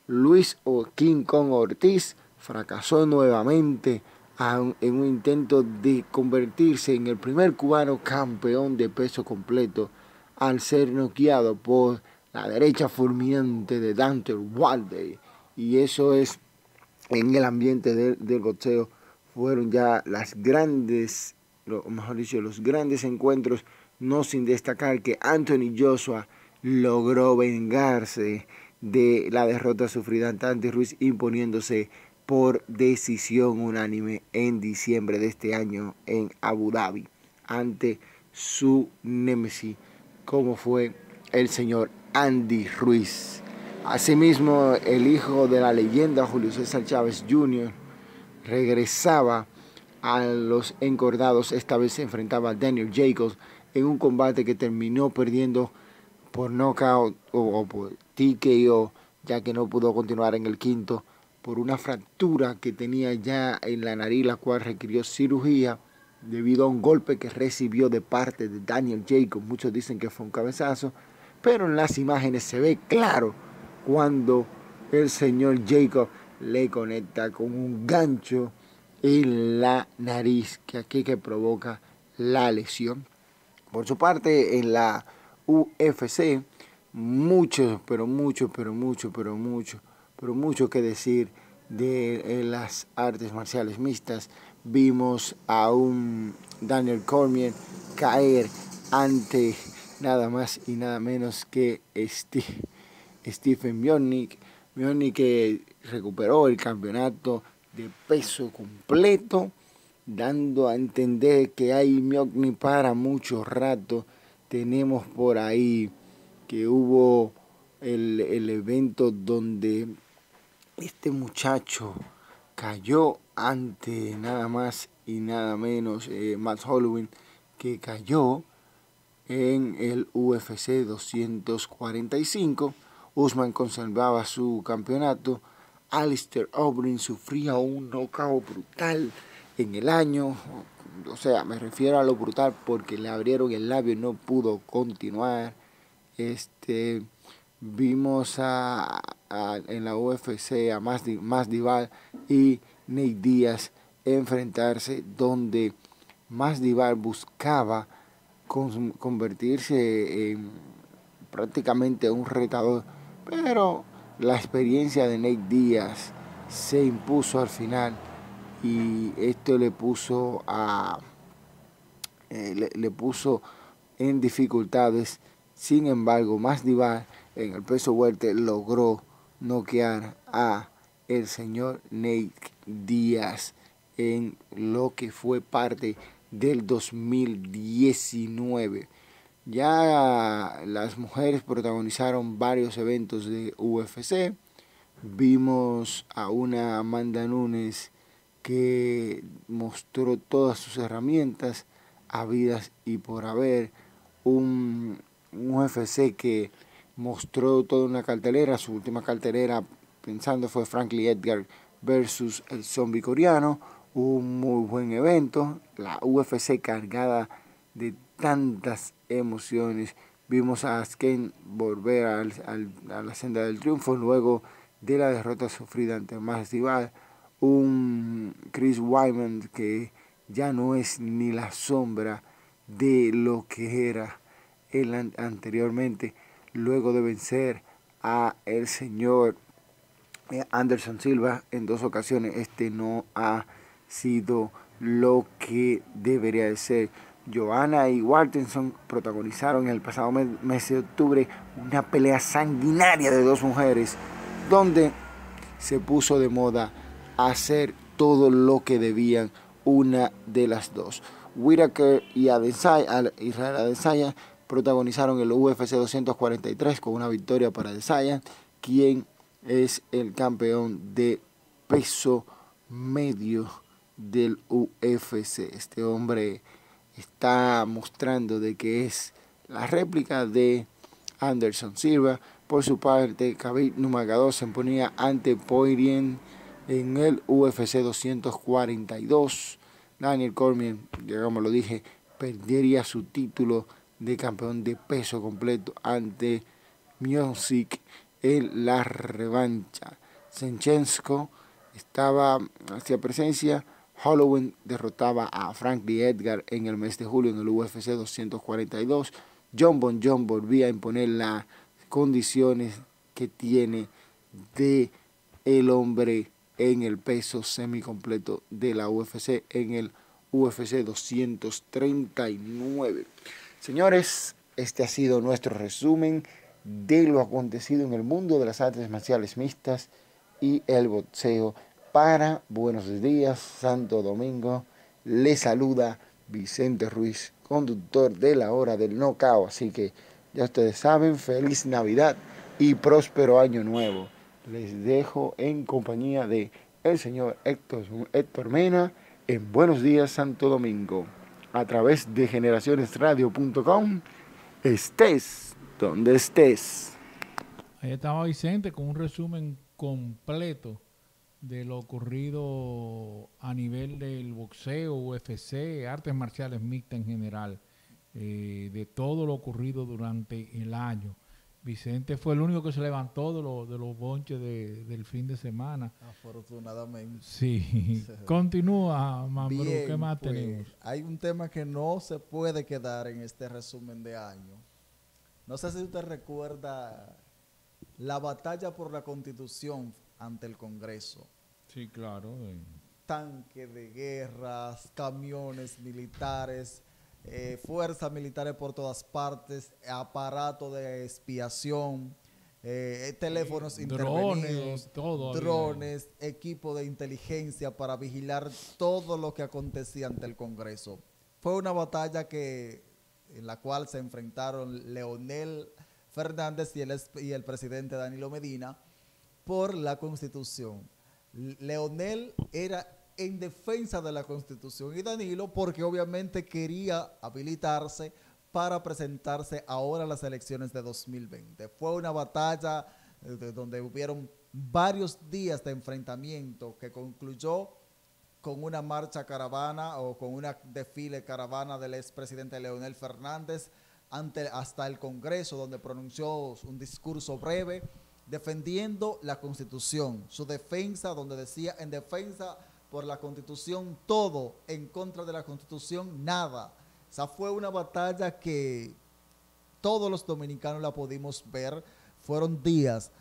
Luis King Kong Ortiz fracasó nuevamente en un intento de convertirse en el primer cubano campeón de peso completo al ser noqueado por la derecha fulminante de Dante Wilder. Y eso es, en el ambiente del boxeo, fueron ya los grandes encuentros, no sin destacar que Anthony Joshua logró vengarse de la derrota sufrida ante Andy Ruiz, imponiéndose por decisión unánime en diciembre de este año en Abu Dhabi ante su némesis, como fue el señor Andy Ruiz. Asimismo, el hijo de la leyenda Julio César Chávez Jr. regresaba a los encordados. Esta vez se enfrentaba a Daniel Jacobs en un combate que terminó perdiendo por knockout o por TKO, ya que no pudo continuar en el quinto por una fractura que tenía ya en la nariz, la cual requirió cirugía debido a un golpe que recibió de parte de Daniel Jacobs. Muchos dicen que fue un cabezazo, pero en las imágenes se ve claro cuando el señor Jacobs le conecta con un gancho en la nariz que provoca la lesión. Por su parte, en la UFC, mucho que decir de las artes marciales mixtas. Vimos a un Daniel Cormier caer ante nada más y nada menos que Stephen Miocic. Miocic que recuperó el campeonato de peso completo, dando a entender que hay Miocic para mucho rato. Tenemos por ahí que hubo el evento donde este muchacho cayó ante nada más y nada menos Matt Holloway, que cayó en el UFC 245. Usman conservaba su campeonato. Alistair Overeem sufría un knockout brutal en el año. O sea, me refiero a lo brutal porque le abrieron el labio y no pudo continuar. Vimos en la UFC a Masvidal y Nate Diaz enfrentarse, donde Masvidal buscaba convertirse en prácticamente un retador, pero la experiencia de Nate Diaz se impuso al final y esto le puso en dificultades. Sin embargo, Masvidal en el peso welter logró noquear a el señor Nate Diaz en lo que fue parte del 2019. Ya las mujeres protagonizaron varios eventos de UFC. Vimos a una Amanda Nunes que mostró todas sus herramientas habidas y por haber. Un UFC que mostró toda una cartelera. Su última cartelera, pensando, fue Franklin Edgar versus el zombie coreano. Un muy buen evento. La UFC cargada de tantas emociones. Vimos a Skane volver a la senda del triunfo luego de la derrota sufrida ante Masvidal. Un Chris Weidman que ya no es ni la sombra de lo que era él anteriormente, luego de vencer a el señor Anderson Silva en 2 ocasiones. No ha sido lo que debería de ser. Joanna y Walterson protagonizaron el pasado mes de octubre una pelea sanguinaria de 2 mujeres, donde se puso de moda hacer todo lo que debían una de las dos. Whittaker y Israel Adesanya protagonizaron el UFC 243 con una victoria para Adesanya, quien es el campeón de peso medio del UFC. Este hombre está mostrando de que es la réplica de Anderson Silva. Por su parte, Khabib Nurmagomedov se imponía ante Poirier en el UFC 242. Daniel Cormier, ya como lo dije, perdería su título de campeón de peso completo ante Miocic en la revancha. Shevchenko hacía presencia. Holloway derrotaba a Frankie Edgar en el mes de julio en el UFC 242. Jon volvía a imponer las condiciones que tiene de el hombre en el peso semicompleto de la UFC en el UFC 239. Señores, este ha sido nuestro resumen de lo acontecido en el mundo de las artes marciales mixtas y el boxeo. Para Buenos Días, Santo Domingo, le saluda Vicente Ruiz, conductor de la hora del knockout. Así que ya ustedes saben, feliz Navidad y próspero año nuevo. Les dejo en compañía de el señor Héctor Mena en Buenos Días, Santo Domingo, a través de generacionesradio.com. Estés donde estés. Ahí estaba Vicente con un resumen completo de lo ocurrido a nivel del boxeo, UFC, artes marciales mixtas en general, de todo lo ocurrido durante el año. Vicente fue el único que se levantó de los bonches del fin de semana. Afortunadamente. Sí. Continúa, Mambrú, ¿qué más pues, tenemos? Hay un tema que no se puede quedar en este resumen de año. No sé si usted recuerda la batalla por la Constitución ante el Congreso. Sí, claro. Tanques de guerras, camiones militares, fuerzas militares por todas partes, aparato de expiación, teléfonos intervenidos, drones, equipo de inteligencia para vigilar todo lo que acontecía ante el Congreso. Fue una batalla en la cual se enfrentaron Leonel Fernández y el presidente Danilo Medina por la Constitución. Leonel era en defensa de la Constitución y Danilo porque obviamente quería habilitarse para presentarse ahora a las elecciones de 2020. Fue una batalla donde hubieron varios días de enfrentamiento que concluyó con una marcha caravana o con una desfile caravana del expresidente Leonel Fernández hasta el Congreso, donde pronunció un discurso breve defendiendo la Constitución, su defensa, donde decía en defensa por la Constitución todo, en contra de la Constitución nada. Esa fue una batalla que todos los dominicanos la pudimos ver. Fueron días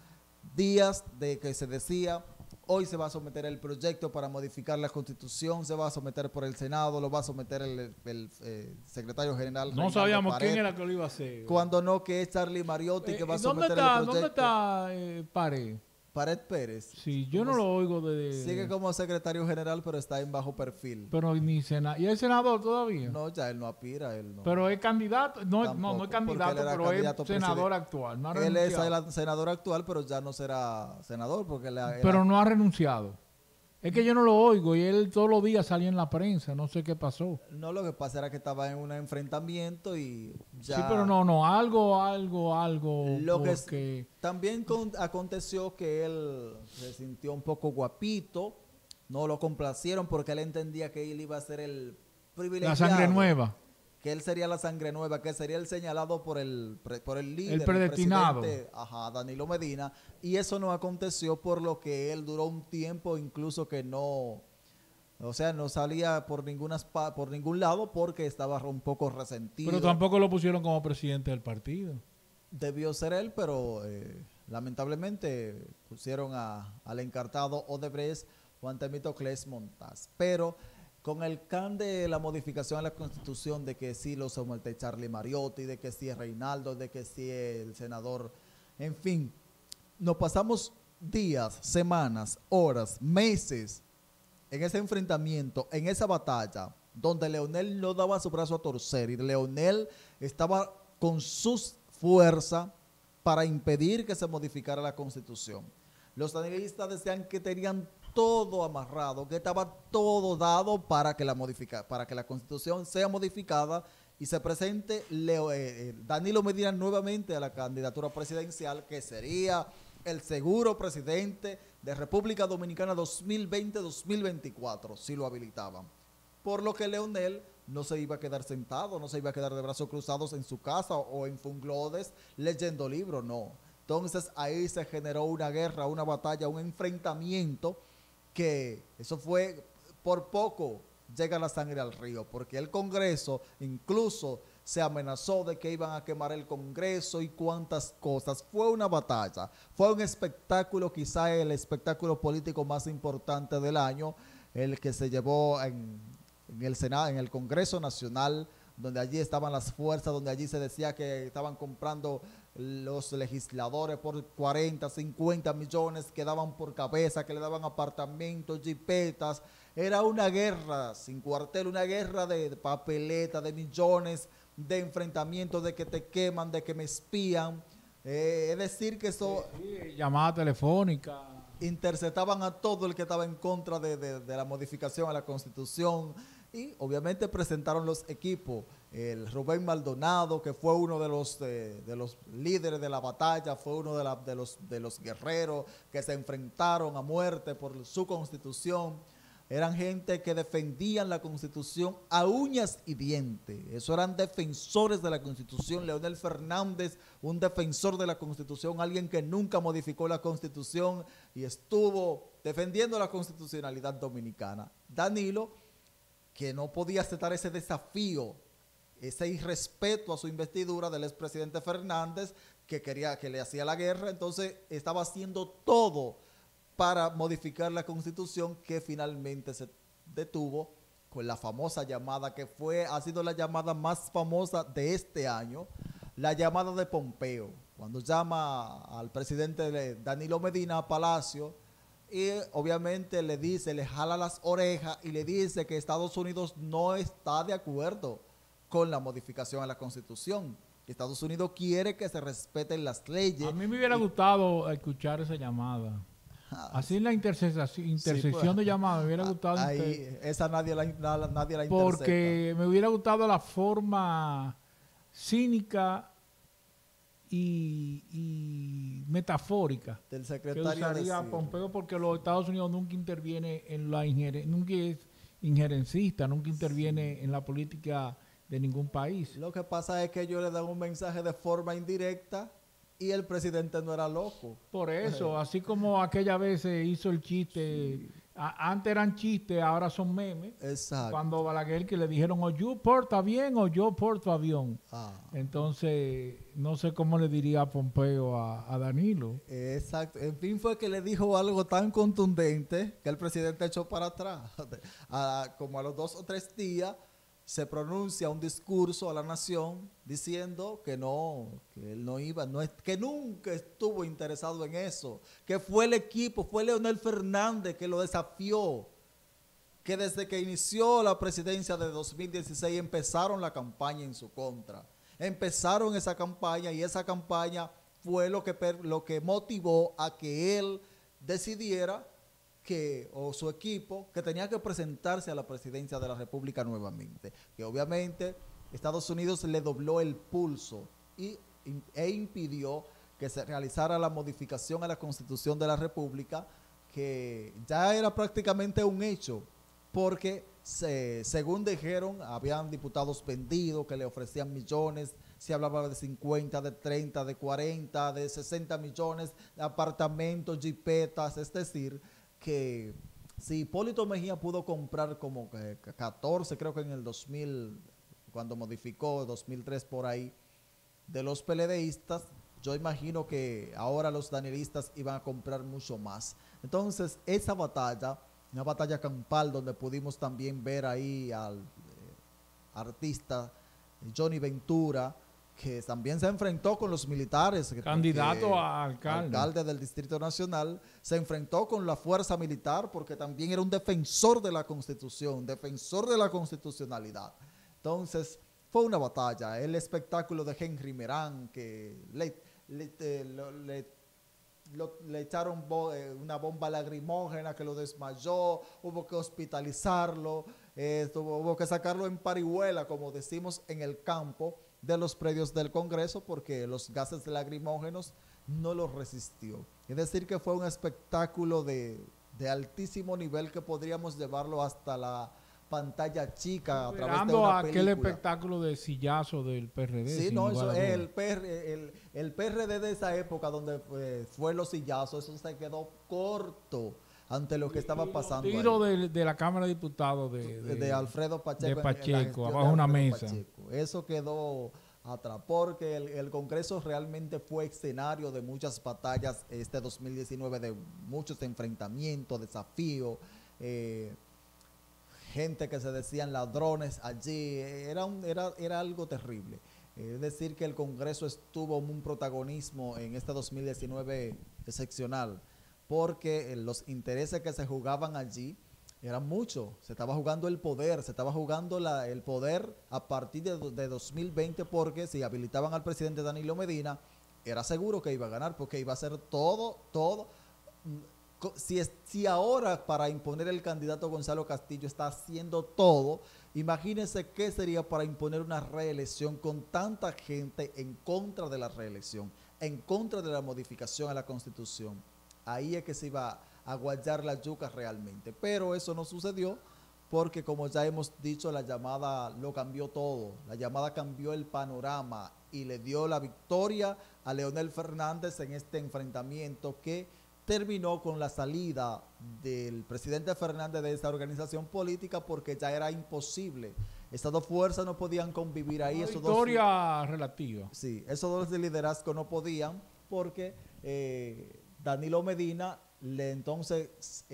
de que se decía, hoy se va a someter el proyecto para modificar la Constitución, se va a someter por el Senado, lo va a someter el secretario general. No sabíamos Pared, quién era que lo iba a hacer. Cuando no, que es Charlie Mariotti que va a someter el proyecto. ¿Dónde está Pared? Pared Pérez. Sí, yo no lo oigo de... Sigue como secretario general, pero está en bajo perfil. Pero ni senador. ¿Y es senador todavía? No, ya él no aspira. Él no. Pero es candidato. No es candidato, pero es senador actual. No él es el senador actual, pero ya no será senador. Pero no ha renunciado. Es que yo no lo oigo y él todos los días salía en la prensa. No sé qué pasó. No, lo que pasa era que estaba en un enfrentamiento y ya... Sí, pero algo. Lo que también aconteció que él se sintió un poco guapito. No lo complacieron porque él entendía que él iba a ser el privilegiado. La sangre nueva. Que él sería la sangre nueva, que sería el señalado por el líder, el predestinado, Danilo Medina, y eso no aconteció, por lo que él duró un tiempo incluso que no salía por ningún lado porque estaba un poco resentido. Pero tampoco lo pusieron como presidente del partido. Debió ser él, pero lamentablemente pusieron al encartado Odebrecht, Juan Temístocles Montaz. Pero con el can de la modificación a la Constitución, de que sí los de Charlie Mariotti, de que sí es Reinaldo, de que sí el senador, en fin, nos pasamos días, semanas, horas, meses en ese enfrentamiento, en esa batalla, donde Leonel no daba su brazo a torcer y Leonel estaba con sus fuerzas para impedir que se modificara la Constitución. Los danilistas decían que tenían todo amarrado, que estaba todo dado para que la Constitución sea modificada y se presente Danilo Medina nuevamente a la candidatura presidencial, que sería el seguro presidente de República Dominicana 2020-2024, si lo habilitaban. Por lo que Leonel no se iba a quedar sentado, no se iba a quedar de brazos cruzados en su casa o en Funglodes leyendo libros, no. Entonces ahí se generó una guerra, una batalla, un enfrentamiento, que eso fue por poco llega la sangre al río, porque el Congreso incluso se amenazó de que iban a quemar el Congreso y cuantas cosas. Fue una batalla, fue un espectáculo, quizá el espectáculo político más importante del año, el que se llevó en el Senado, en el Congreso Nacional, donde allí estaban las fuerzas, donde allí se decía que estaban comprando los legisladores por 40, 50 millones, que daban por cabeza, que le daban apartamentos, jipetas. Era una guerra sin cuartel, una guerra de papeleta, de millones, de enfrentamientos, de que te queman, de que me espían. Es decir, que eso... llamada telefónica. Interceptaban a todo el que estaba en contra de la modificación a la Constitución. Y obviamente presentaron los equipos. El Rubén Maldonado, que fue uno de los líderes de la batalla, fue uno de los guerreros que se enfrentaron a muerte por su Constitución. Eran gente que defendían la Constitución a uñas y dientes. Eso eran defensores de la Constitución. Leonel Fernández, un defensor de la Constitución, alguien que nunca modificó la Constitución y estuvo defendiendo la constitucionalidad dominicana. Danilo, que no podía aceptar ese desafío, ese irrespeto a su investidura del expresidente Fernández, que quería que le hacía la guerra, entonces estaba haciendo todo para modificar la Constitución, que finalmente se detuvo con la famosa llamada que ha sido la llamada más famosa de este año, la llamada de Pompeo, cuando llama al presidente Danilo Medina a Palacio y obviamente le jala las orejas y le dice que Estados Unidos no está de acuerdo con la modificación a la Constitución. Estados Unidos quiere que se respeten las leyes. A mí me hubiera gustado escuchar esa llamada. Así en la intersección de llamadas me hubiera gustado. Ahí, esa nadie la intercepta. Porque me hubiera gustado la forma cínica y metafórica del secretario que usaría Pompeo, porque los Estados Unidos nunca interviene en nunca es injerencista, nunca interviene en la política de ningún país. Lo que pasa es que ellos le dan un mensaje de forma indirecta y el presidente no era loco. Por eso, así como aquella vez se hizo el chiste, sí. Antes eran chistes, ahora son memes. Exacto. Cuando Balaguer, que le dijeron o yo porto avión o yo porto avión. Entonces, no sé cómo le diría a Pompeo a Danilo. Exacto. En fin, fue que le dijo algo tan contundente que el presidente echó para atrás. Como a los 2 o 3 días, se pronuncia un discurso a la nación diciendo que él no iba, que nunca estuvo interesado en eso, que fue el equipo, fue Leonel Fernández que lo desafió, que desde que inició la presidencia de 2016 empezaron la campaña en su contra. Empezaron esa campaña y esa campaña fue lo que motivó a que él decidiera o su equipo, que tenía que presentarse a la presidencia de la República nuevamente, que obviamente Estados Unidos le dobló el pulso e impidió que se realizara la modificación a la Constitución de la República, que ya era prácticamente un hecho, porque según dijeron, habían diputados vendidos que le ofrecían millones, se hablaba de 50, de 30, de 40, de 60 millones, de apartamentos, jipetas, es decir, que si Hipólito Mejía pudo comprar como 14, creo que en el 2000, cuando modificó, 2003 por ahí, de los PLDistas, yo imagino que ahora los danielistas iban a comprar mucho más. Entonces, esa batalla, una batalla campal donde pudimos también ver ahí al artista Johnny Ventura, que también se enfrentó con los militares. Candidato a alcalde. Alcalde del Distrito Nacional, se enfrentó con la fuerza militar porque también era un defensor de la Constitución, defensor de la constitucionalidad. Entonces, fue una batalla. El espectáculo de Henry Merán, que le echaron una bomba lacrimógena que lo desmayó, hubo que hospitalizarlo, hubo que sacarlo en parihuela, como decimos en el campo de los predios del Congreso, porque los gases lacrimógenos no los resistió. Es decir, que fue un espectáculo de altísimo nivel que podríamos llevarlo hasta la pantalla chica a través de una película. Aquel espectáculo de sillazo del PRD. Sí, no, eso es el PRD de esa época donde fue los sillazos, eso se quedó corto ante lo que estaba pasando. Tiro de la Cámara de Diputados de Alfredo Pacheco. De Pacheco, abajo una mesa. Pacheco. Eso quedó atrás, porque el Congreso realmente fue escenario de muchas batallas este 2019, de muchos enfrentamientos, desafíos, gente que se decían ladrones allí, era algo terrible. Es decir, que el Congreso estuvo un protagonismo en este 2019 excepcional, porque los intereses que se jugaban allí eran muchos. Se estaba jugando el poder, se estaba jugando el poder a partir de 2020, porque si habilitaban al presidente Danilo Medina, era seguro que iba a ganar, porque iba a ser todo. Si ahora para imponer el candidato Gonzalo Castillo está haciendo todo, imagínense qué sería para imponer una reelección con tanta gente en contra de la reelección, en contra de la modificación a la Constitución. Ahí es que se iba a guayar la yuca realmente, pero eso no sucedió porque, como ya hemos dicho, la llamada lo cambió todo. La llamada cambió el panorama y le dio la victoria a Leonel Fernández en este enfrentamiento que terminó con la salida del presidente Fernández de esa organización política, porque ya era imposible. Estas dos fuerzas no podían convivir ahí. Una victoria relativa. Sí, esos dos de liderazgo no podían, porque Danilo Medina entonces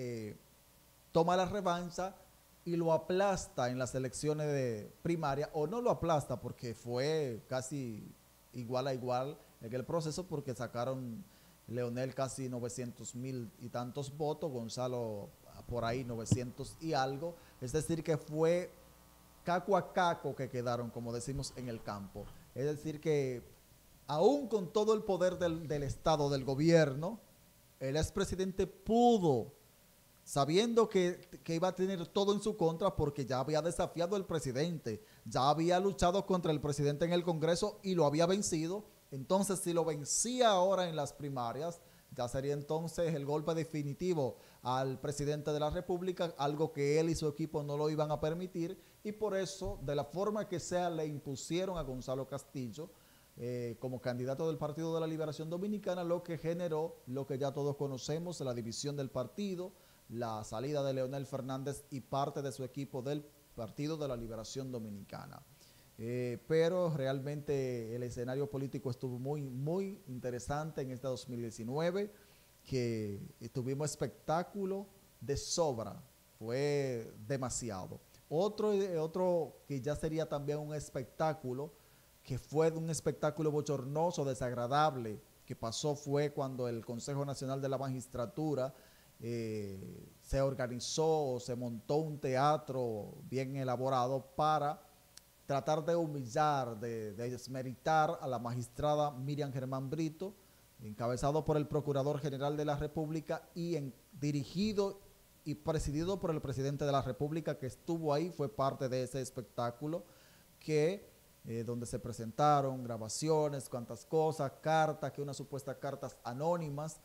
toma la revancha y lo aplasta en las elecciones de primaria, o no lo aplasta porque fue casi igual a igual en el proceso, porque sacaron Leonel casi 900,000 y tantos votos, Gonzalo por ahí 900 y algo. Es decir, que fue caco a caco que quedaron, como decimos en el campo. Es decir, que aún con todo el poder del Estado, del gobierno, el expresidente pudo, sabiendo que iba a tener todo en su contra, porque ya había desafiado al presidente, ya había luchado contra el presidente en el Congreso y lo había vencido. Entonces, si lo vencía ahora en las primarias, ya sería entonces el golpe definitivo al presidente de la República, algo que él y su equipo no lo iban a permitir, y por eso, de la forma que sea, le impusieron a Gonzalo Castillo como candidato del Partido de la Liberación Dominicana, lo que generó lo que ya todos conocemos, la división del partido, la salida de Leonel Fernández y parte de su equipo del Partido de la Liberación Dominicana. Pero realmente el escenario político estuvo muy, muy interesante en este 2019, que tuvimos espectáculo de sobra, fue demasiado. Otro que ya sería también un espectáculo, que fue un espectáculo bochornoso, desagradable, que pasó, fue cuando el Consejo Nacional de la Magistratura se organizó, se montó un teatro bien elaborado para tratar de humillar, de desmeritar a la magistrada Miriam Germán Brito, encabezado por el Procurador General de la República y dirigido y presidido por el Presidente de la República, que estuvo ahí, fue parte de ese espectáculo, donde se presentaron grabaciones, cuantas cosas, cartas, que unas supuestas cartas anónimas,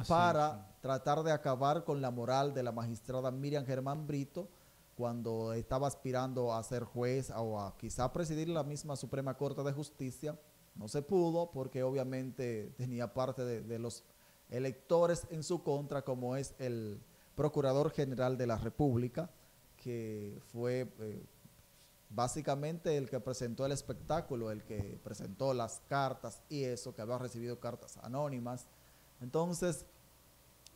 para tratar de acabar con la moral de la magistrada Miriam Germán Brito, cuando estaba aspirando a ser juez o a quizá presidir la misma Suprema Corte de Justicia. No se pudo, porque obviamente tenía parte de los electores en su contra, como es el Procurador General de la República, que fue básicamente el que presentó el espectáculo, el que presentó las cartas y eso, que había recibido cartas anónimas. Entonces,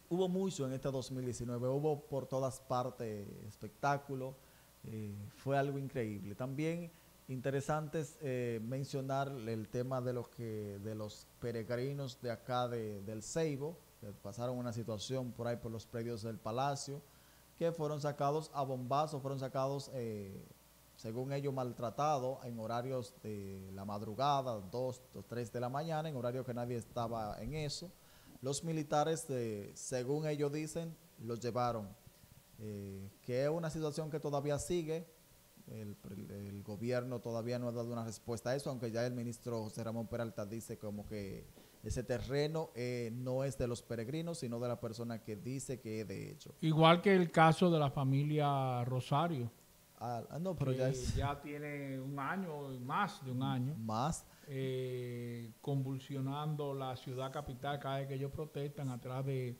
hubo mucho en este 2019, hubo por todas partes espectáculo, fue algo increíble. También interesante es mencionar el tema de los peregrinos de acá del Ceibo, que pasaron una situación por ahí por los predios del Palacio, que fueron sacados a bombazos, fueron sacados, según ellos, maltratados en horarios de la madrugada, 2 o 3 de la mañana, en horario que nadie estaba en eso. Los militares, según ellos dicen, los llevaron, que es una situación que todavía sigue. El gobierno todavía no ha dado una respuesta a eso, aunque ya el ministro José Ramón Peralta dice como que ese terreno no es de los peregrinos, sino de la persona que dice que es de hecho. Igual que el caso de la familia Rosario. No, pero ya tiene un año, más de un año. Más. Convulsionando la ciudad capital cada vez que ellos protestan atrás de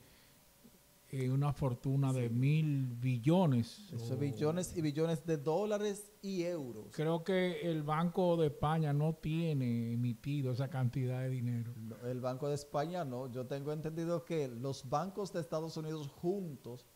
una fortuna de 1.000 billones. Eso es billones y billones de dólares y euros. Creo que el Banco de España no tiene emitido esa cantidad de dinero. No, el Banco de España no. Yo tengo entendido que los bancos de Estados Unidos juntos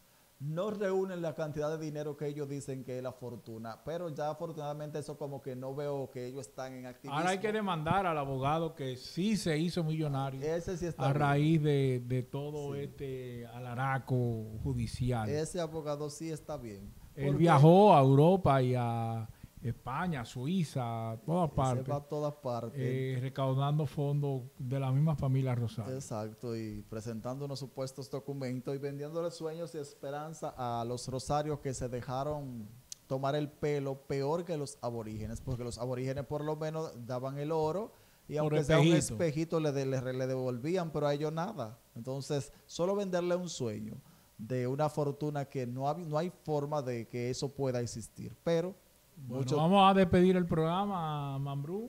no reúnen la cantidad de dinero que ellos dicen que es la fortuna, pero ya afortunadamente eso como que no veo que ellos están en activismo. Ahora hay que demandar al abogado que sí se hizo millonario. Ese sí está a raíz de todo este alaraco judicial. Ese abogado sí está bien. Él viajó a Europa y a España, Suiza, a todas partes. Va a todas partes. Recaudando fondos de la misma familia Rosario. Exacto, y presentando unos supuestos documentos y vendiéndole sueños y esperanza a los rosarios que se dejaron tomar el pelo peor que los aborígenes, porque los aborígenes por lo menos daban el oro y aunque sea un espejito le devolvían, pero a ellos nada. Entonces, solo venderle un sueño de una fortuna que no hay forma de que eso pueda existir, pero bueno, vamos a despedir el programa, Mambrú.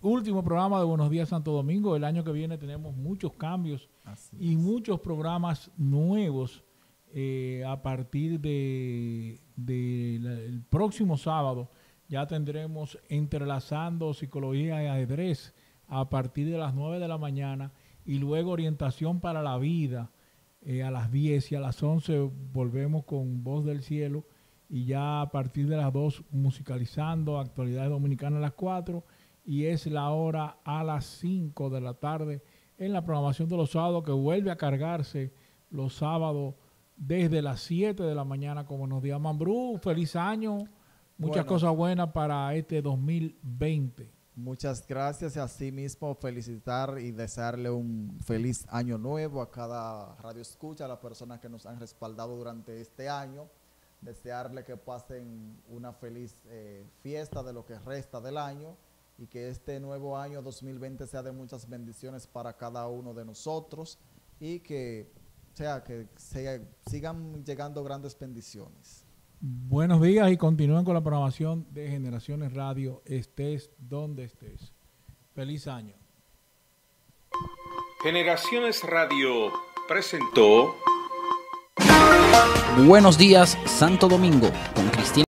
Último programa de Buenos Días Santo Domingo. El año que viene tenemos muchos cambios y muchos programas nuevos a partir del próximo sábado. Ya tendremos Entrelazando Psicología y Ajedrez a partir de las 9 de la mañana y luego Orientación para la Vida a las 10 y a las 11 volvemos con Voz del Cielo. Y ya a partir de las 2 musicalizando Actualidades Dominicanas a las 4 y es la hora a las 5 de la tarde en la programación de los sábados, que vuelve a cargarse los sábados desde las 7 de la mañana, como nos dio Mambrú. Feliz año, muchas cosas buenas para este 2020. Muchas gracias y así mismo felicitar y desearle un feliz año nuevo a cada radio escucha, a las personas que nos han respaldado durante este año. Desearle que pasen una feliz fiesta de lo que resta del año y que este nuevo año 2020 sea de muchas bendiciones para cada uno de nosotros y que sigan llegando grandes bendiciones. Buenos días y continúen con la programación de Generaciones Radio, estés donde estés. Feliz año. Generaciones Radio presentó Buenos días, Santo Domingo, con Cristina.